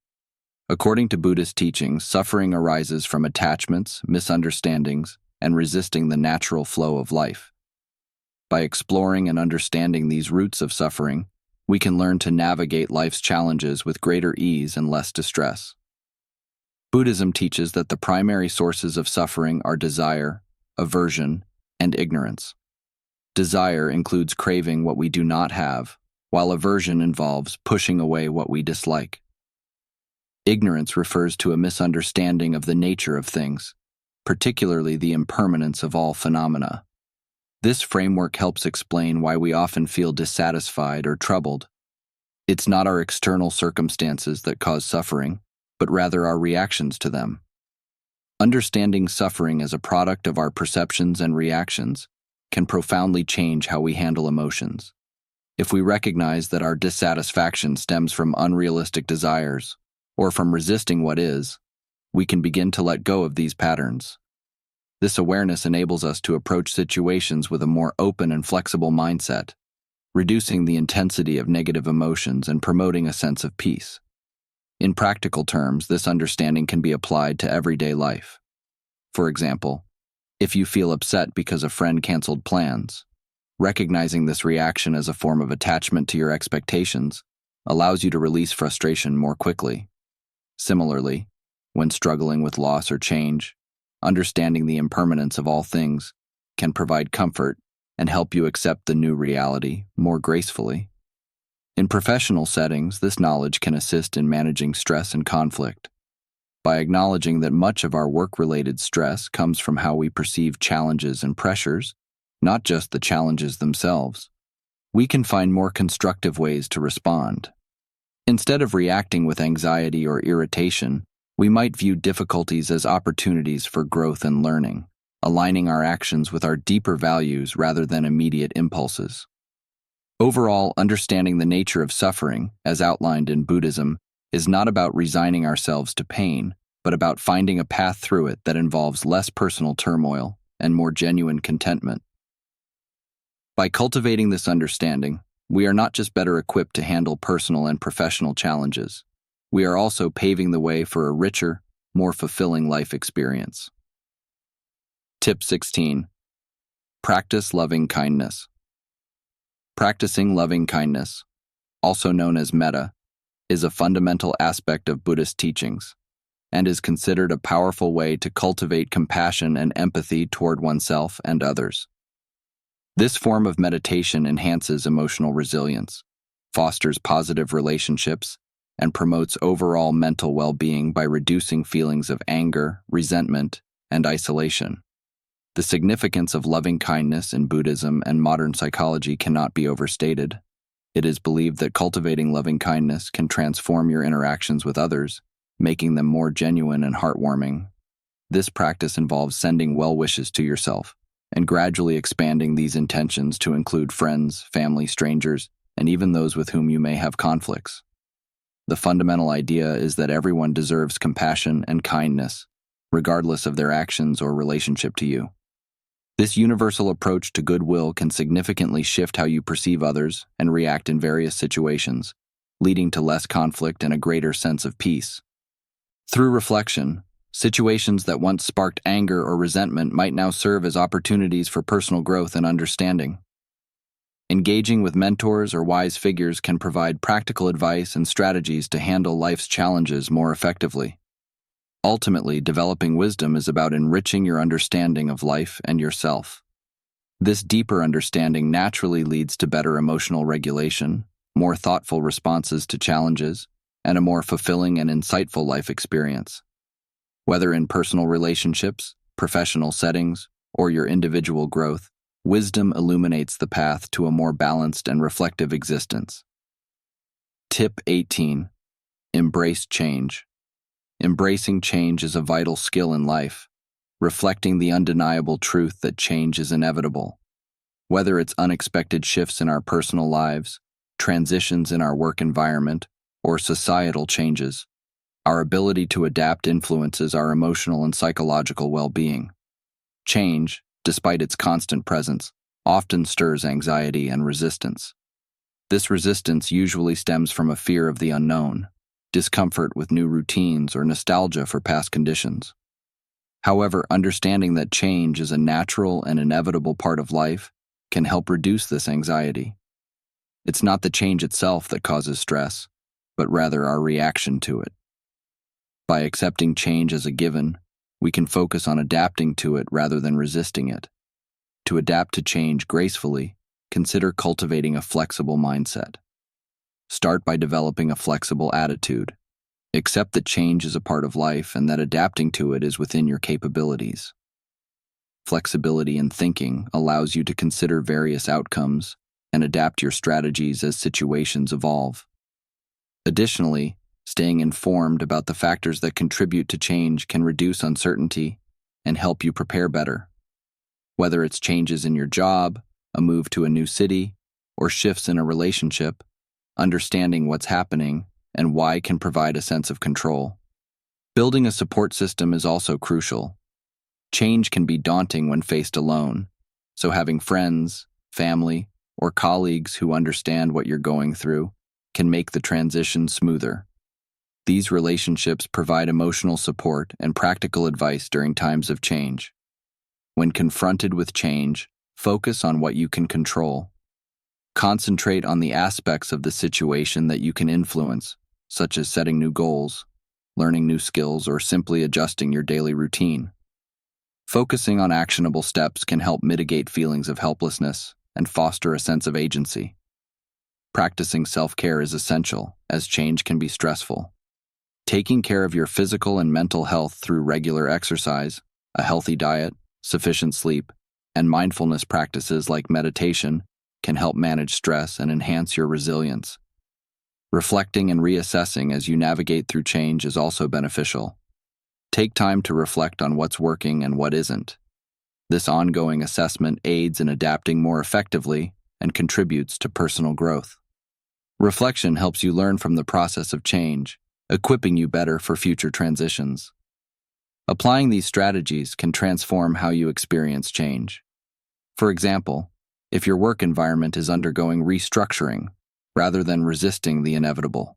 According to Buddhist teachings, suffering arises from attachments, misunderstandings, and resisting the natural flow of life. By exploring and understanding these roots of suffering, we can learn to navigate life's challenges with greater ease and less distress. Buddhism teaches that the primary sources of suffering are desire, aversion, and ignorance. Desire includes craving what we do not have, while aversion involves pushing away what we dislike. Ignorance refers to a misunderstanding of the nature of things, particularly the impermanence of all phenomena. This framework helps explain why we often feel dissatisfied or troubled. It's not our external circumstances that cause suffering, but rather our reactions to them. Understanding suffering as a product of our perceptions and reactions can profoundly change how we handle emotions. If we recognize that our dissatisfaction stems from unrealistic desires or from resisting what is, we can begin to let go of these patterns. This awareness enables us to approach situations with a more open and flexible mindset, reducing the intensity of negative emotions and promoting a sense of peace. In practical terms, this understanding can be applied to everyday life. For example, if you feel upset because a friend canceled plans, recognizing this reaction as a form of attachment to your expectations allows you to release frustration more quickly. Similarly, when struggling with loss or change, understanding the impermanence of all things can provide comfort and help you accept the new reality more gracefully. In professional settings, this knowledge can assist in managing stress and conflict. By acknowledging that much of our work-related stress comes from how we perceive challenges and pressures, not just the challenges themselves, we can find more constructive ways to respond. Instead of reacting with anxiety or irritation, we might view difficulties as opportunities for growth and learning, aligning our actions with our deeper values rather than immediate impulses. Overall, understanding the nature of suffering, as outlined in Buddhism, is not about resigning ourselves to pain, but about finding a path through it that involves less personal turmoil and more genuine contentment. By cultivating this understanding, we are not just better equipped to handle personal and professional challenges, we are also paving the way for a richer, more fulfilling life experience. Tip 16. Practice loving kindness. Practicing loving kindness, also known as metta, is a fundamental aspect of Buddhist teachings and is considered a powerful way to cultivate compassion and empathy toward oneself and others. This form of meditation enhances emotional resilience, fosters positive relationships, and promotes overall mental well-being by reducing feelings of anger, resentment, and isolation. The significance of loving kindness in Buddhism and modern psychology cannot be overstated. It is believed that cultivating loving kindness can transform your interactions with others, making them more genuine and heartwarming. This practice involves sending well wishes to yourself and gradually expanding these intentions to include friends, family, strangers, and even those with whom you may have conflicts. The fundamental idea is that everyone deserves compassion and kindness, regardless of their actions or relationship to you. This universal approach to goodwill can significantly shift how you perceive others and react in various situations, leading to less conflict and a greater sense of peace. Through reflection, situations that once sparked anger or resentment might now serve as opportunities for personal growth and understanding. Engaging with mentors or wise figures can provide practical advice and strategies to handle life's challenges more effectively. Ultimately, developing wisdom is about enriching your understanding of life and yourself. This deeper understanding naturally leads to better emotional regulation, more thoughtful responses to challenges, and a more fulfilling and insightful life experience. Whether in personal relationships, professional settings, or your individual growth, wisdom illuminates the path to a more balanced and reflective existence. Tip 18. Embrace change. Embracing change is a vital skill in life, reflecting the undeniable truth that change is inevitable. Whether it's unexpected shifts in our personal lives, transitions in our work environment, or societal changes, our ability to adapt influences our emotional and psychological well-being. Change, despite its constant presence, often stirs anxiety and resistance. This resistance usually stems from a fear of the unknown, discomfort with new routines, or nostalgia for past conditions. However, understanding that change is a natural and inevitable part of life can help reduce this anxiety. It's not the change itself that causes stress, but rather our reaction to it. By accepting change as a given, we can focus on adapting to it rather than resisting it. To adapt to change gracefully, consider cultivating a flexible mindset. Start by developing a flexible attitude. Accept that change is a part of life and that adapting to it is within your capabilities. Flexibility in thinking allows you to consider various outcomes and adapt your strategies as situations evolve. Additionally, staying informed about the factors that contribute to change can reduce uncertainty and help you prepare better. Whether it's changes in your job, a move to a new city, or shifts in a relationship, understanding what's happening and why can provide a sense of control. Building a support system is also crucial. Change can be daunting when faced alone, so having friends, family, or colleagues who understand what you're going through can make the transition smoother. These relationships provide emotional support and practical advice during times of change. When confronted with change, focus on what you can control. Concentrate on the aspects of the situation that you can influence, such as setting new goals, learning new skills, or simply adjusting your daily routine. Focusing on actionable steps can help mitigate feelings of helplessness and foster a sense of agency. Practicing self-care is essential, as change can be stressful. Taking care of your physical and mental health through regular exercise, a healthy diet, sufficient sleep, and mindfulness practices like meditation can help manage stress and enhance your resilience. Reflecting and reassessing as you navigate through change is also beneficial. Take time to reflect on what's working and what isn't. This ongoing assessment aids in adapting more effectively and contributes to personal growth. Reflection helps you learn from the process of change, equipping you better for future transitions. Applying these strategies can transform how you experience change. For example, if your work environment is undergoing restructuring rather than resisting the inevitable,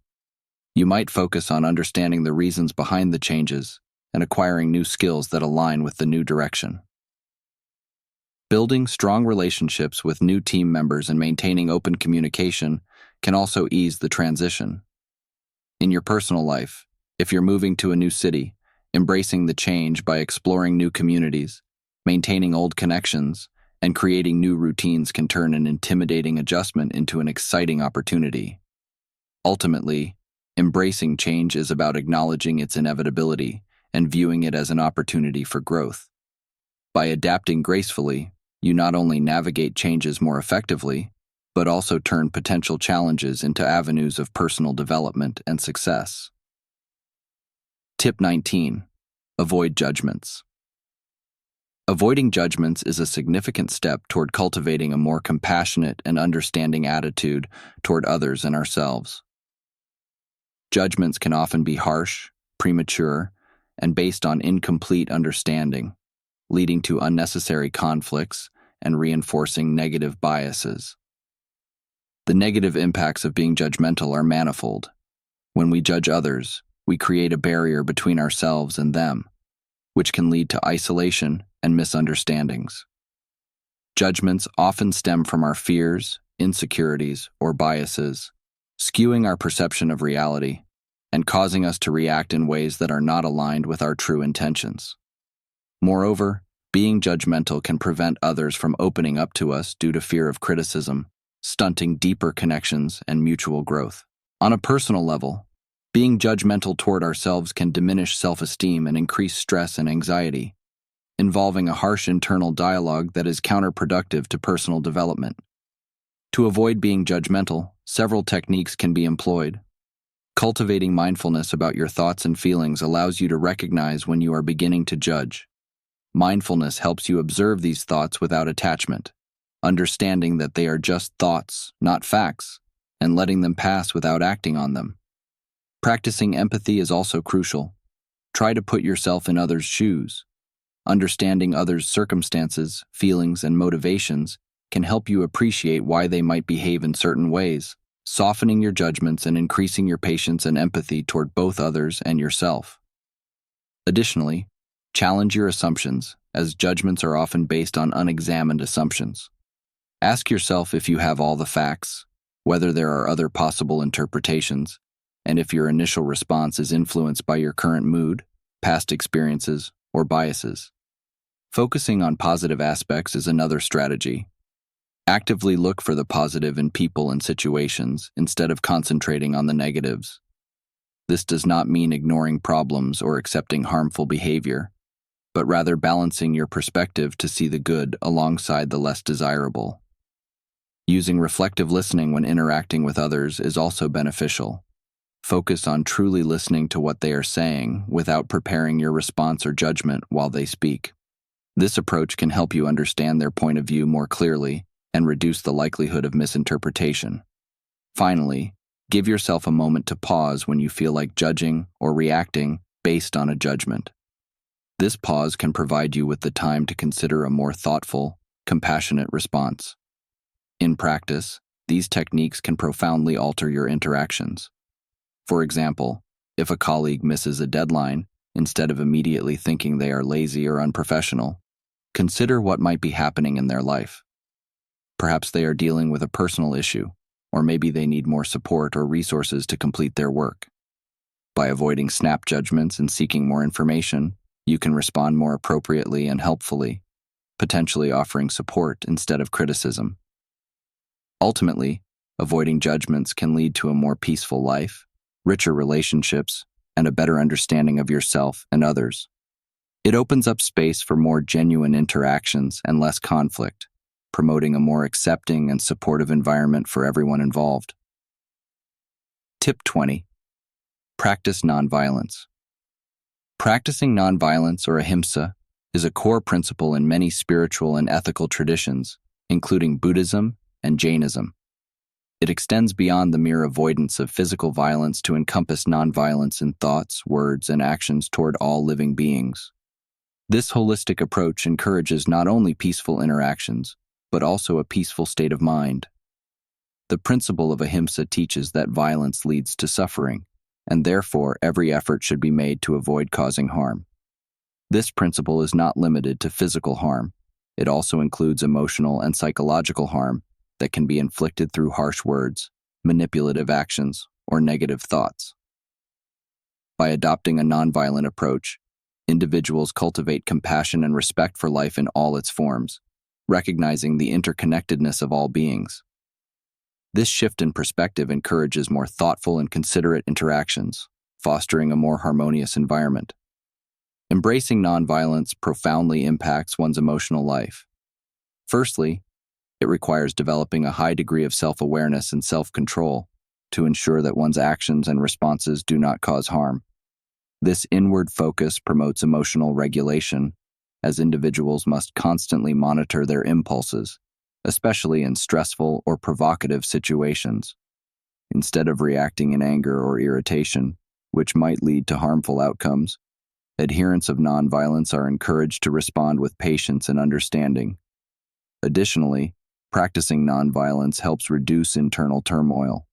you might focus on understanding the reasons behind the changes and acquiring new skills that align with the new direction. Building strong relationships with new team members and maintaining open communication can also ease the transition. In your personal life, if you're moving to a new city, embracing the change by exploring new communities, maintaining old connections, and creating new routines can turn an intimidating adjustment into an exciting opportunity. Ultimately, embracing change is about acknowledging its inevitability and viewing it as an opportunity for growth. By adapting gracefully, you not only navigate changes more effectively, but also turn potential challenges into avenues of personal development and success. Tip 19. Avoid judgments. Avoiding judgments is a significant step toward cultivating a more compassionate and understanding attitude toward others and ourselves. Judgments can often be harsh, premature, and based on incomplete understanding, leading to unnecessary conflicts and reinforcing negative biases. The negative impacts of being judgmental are manifold. When we judge others, we create a barrier between ourselves and them, which can lead to isolation and misunderstandings. Judgments often stem from our fears, insecurities, or biases, skewing our perception of reality and causing us to react in ways that are not aligned with our true intentions. Moreover, being judgmental can prevent others from opening up to us due to fear of criticism, stunting deeper connections and mutual growth. On a personal level, being judgmental toward ourselves can diminish self-esteem and increase stress and anxiety, involving a harsh internal dialogue that is counterproductive to personal development. To avoid being judgmental, several techniques can be employed. Cultivating mindfulness about your thoughts and feelings allows you to recognize when you are beginning to judge. Mindfulness helps you observe these thoughts without attachment, understanding that they are just thoughts, not facts, and letting them pass without acting on them. Practicing empathy is also crucial. Try to put yourself in others' shoes. Understanding others' circumstances, feelings, and motivations can help you appreciate why they might behave in certain ways, softening your judgments and increasing your patience and empathy toward both others and yourself. Additionally, challenge your assumptions, as judgments are often based on unexamined assumptions. Ask yourself if you have all the facts, whether there are other possible interpretations, and if your initial response is influenced by your current mood, past experiences, or biases. Focusing on positive aspects is another strategy. Actively look for the positive in people and situations instead of concentrating on the negatives. This does not mean ignoring problems or accepting harmful behavior, but rather balancing your perspective to see the good alongside the less desirable. Using reflective listening when interacting with others is also beneficial. Focus on truly listening to what they are saying without preparing your response or judgment while they speak. This approach can help you understand their point of view more clearly and reduce the likelihood of misinterpretation. Finally, give yourself a moment to pause when you feel like judging or reacting based on a judgment. This pause can provide you with the time to consider a more thoughtful, compassionate response. In practice, these techniques can profoundly alter your interactions. For example, if a colleague misses a deadline, instead of immediately thinking they are lazy or unprofessional, consider what might be happening in their life. Perhaps they are dealing with a personal issue, or maybe they need more support or resources to complete their work. By avoiding snap judgments and seeking more information, you can respond more appropriately and helpfully, potentially offering support instead of criticism. Ultimately, avoiding judgments can lead to a more peaceful life, richer relationships, and a better understanding of yourself and others. It opens up space for more genuine interactions and less conflict, promoting a more accepting and supportive environment for everyone involved. Tip 20. Practice nonviolence. Practicing nonviolence, or ahimsa, is a core principle in many spiritual and ethical traditions, including Buddhism and Jainism. It extends beyond the mere avoidance of physical violence to encompass nonviolence in thoughts, words, and actions toward all living beings. This holistic approach encourages not only peaceful interactions, but also a peaceful state of mind. The principle of ahimsa teaches that violence leads to suffering, and therefore every effort should be made to avoid causing harm. This principle is not limited to physical harm. It also includes emotional and psychological harm that can be inflicted through harsh words, manipulative actions, or negative thoughts. By adopting a nonviolent approach, individuals cultivate compassion and respect for life in all its forms, recognizing the interconnectedness of all beings. This shift in perspective encourages more thoughtful and considerate interactions, fostering a more harmonious environment. Embracing nonviolence profoundly impacts one's emotional life. Firstly, it requires developing a high degree of self-awareness and self-control to ensure that one's actions and responses do not cause harm. This inward focus promotes emotional regulation, as individuals must constantly monitor their impulses, especially in stressful or provocative situations. Instead of reacting in anger or irritation, which might lead to harmful outcomes, adherents of nonviolence are encouraged to respond with patience and understanding. Additionally, practicing nonviolence helps reduce internal turmoil.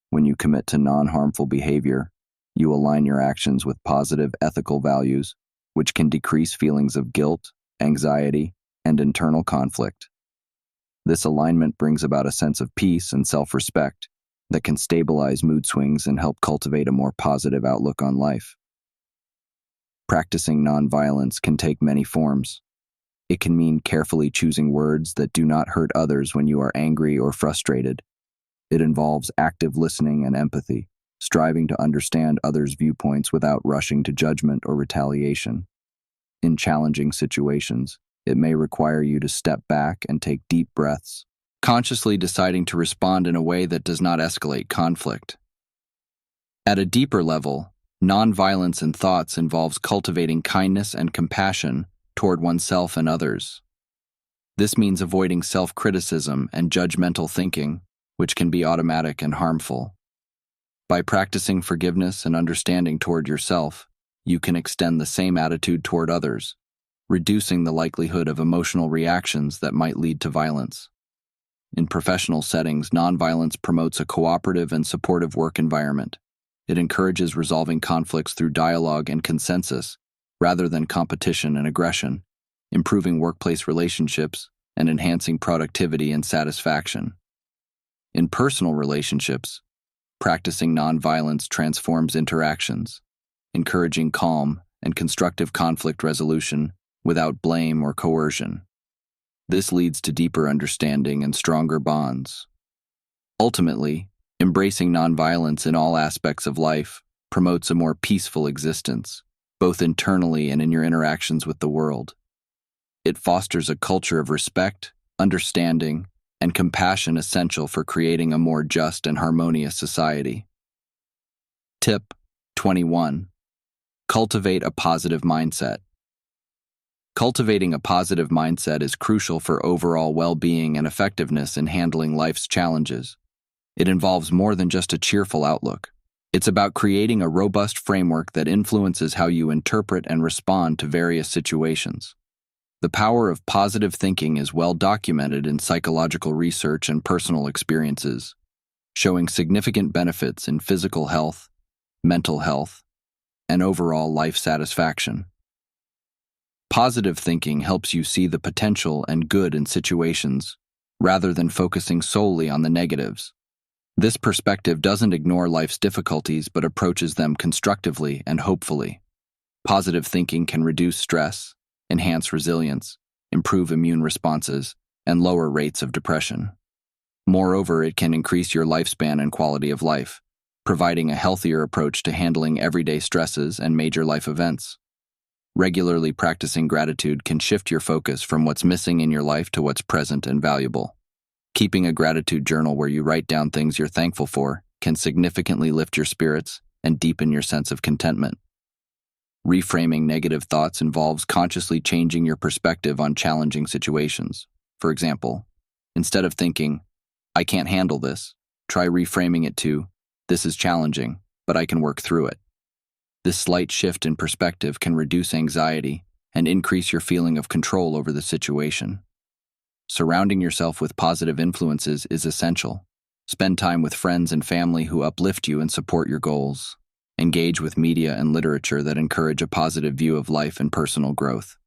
When you commit to non-harmful behavior, you align your actions with positive ethical values, which can decrease feelings of guilt, anxiety, and internal conflict. This alignment brings about a sense of peace and self-respect that can stabilize mood swings and help cultivate a more positive outlook on life. Practicing nonviolence can take many forms. It can mean carefully choosing words that do not hurt others when you are angry or frustrated. It involves active listening and empathy, striving to understand others' viewpoints without rushing to judgment or retaliation. In challenging situations, it may require you to step back and take deep breaths, consciously deciding to respond in a way that does not escalate conflict. At a deeper level, nonviolence in thoughts involves cultivating kindness and compassion toward oneself and others. This means avoiding self-criticism and judgmental thinking, which can be automatic and harmful. By practicing forgiveness and understanding toward yourself, you can extend the same attitude toward others, reducing the likelihood of emotional reactions that might lead to violence. In professional settings, nonviolence promotes a cooperative and supportive work environment. It encourages resolving conflicts through dialogue and consensus, rather than competition and aggression, improving workplace relationships and enhancing productivity and satisfaction. In personal relationships, practicing nonviolence transforms interactions, encouraging calm and constructive conflict resolution without blame or coercion. This leads to deeper understanding and stronger bonds. Ultimately, embracing nonviolence in all aspects of life promotes a more peaceful existence, both internally and in your interactions with the world. It fosters a culture of respect, understanding, and compassion essential for creating a more just and harmonious society. Tip 21. Cultivate a positive mindset. Cultivating a positive mindset is crucial for overall well-being and effectiveness in handling life's challenges. It involves more than just a cheerful outlook. It's about creating a robust framework that influences how you interpret and respond to various situations. The power of positive thinking is well documented in psychological research and personal experiences, showing significant benefits in physical health, mental health, and overall life satisfaction. Positive thinking helps you see the potential and good in situations, rather than focusing solely on the negatives. This perspective doesn't ignore life's difficulties but approaches them constructively and hopefully. Positive thinking can reduce stress, enhance resilience, improve immune responses, and lower rates of depression. Moreover, it can increase your lifespan and quality of life, providing a healthier approach to handling everyday stresses and major life events. Regularly practicing gratitude can shift your focus from what's missing in your life to what's present and valuable. Keeping a gratitude journal where you write down things you're thankful for can significantly lift your spirits and deepen your sense of contentment. Reframing negative thoughts involves consciously changing your perspective on challenging situations. For example, instead of thinking, "I can't handle this," try reframing it to, "This is challenging, but I can work through it." This slight shift in perspective can reduce anxiety and increase your feeling of control over the situation. Surrounding yourself with positive influences is essential. Spend time with friends and family who uplift you and support your goals. Engage with media and literature that encourage a positive view of life and personal growth.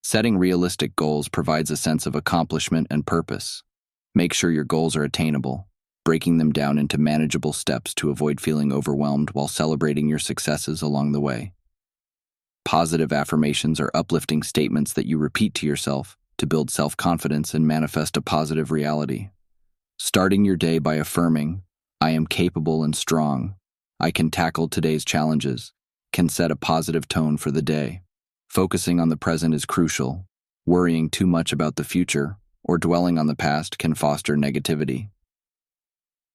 Setting realistic goals provides a sense of accomplishment and purpose. Make sure your goals are attainable, breaking them down into manageable steps to avoid feeling overwhelmed while celebrating your successes along the way. Positive affirmations are uplifting statements that you repeat to yourself to build self-confidence and manifest a positive reality. Starting your day by affirming, "I am capable and strong. I can tackle today's challenges," can set a positive tone for the day. Focusing on the present is crucial. Worrying too much about the future or dwelling on the past can foster negativity.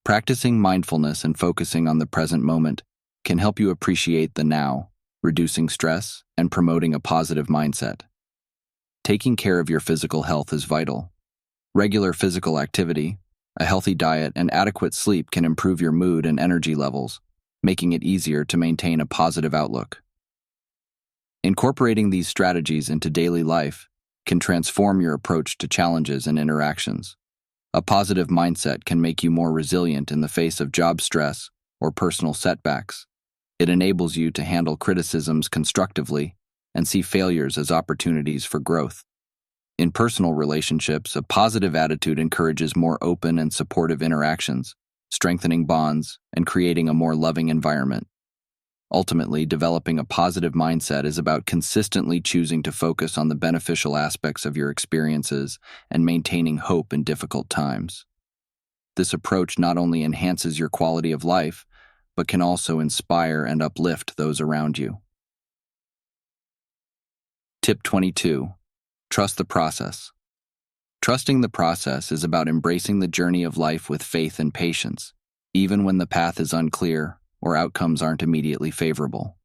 Practicing mindfulness and focusing on the present moment can help you appreciate the now, reducing stress and promoting a positive mindset. Taking care of your physical health is vital. Regular physical activity, a healthy diet, and adequate sleep can improve your mood and energy levels, making it easier to maintain a positive outlook. Incorporating these strategies into daily life can transform your approach to challenges and interactions. A positive mindset can make you more resilient in the face of job stress or personal setbacks. It enables you to handle criticisms constructively and see failures as opportunities for growth. In personal relationships, a positive attitude encourages more open and supportive interactions, strengthening bonds and creating a more loving environment. Ultimately, developing a positive mindset is about consistently choosing to focus on the beneficial aspects of your experiences and maintaining hope in difficult times. This approach not only enhances your quality of life, but can also inspire and uplift those around you. Tip 22. Trust the process. Trusting the process is about embracing the journey of life with faith and patience, even when the path is unclear or outcomes aren't immediately favorable.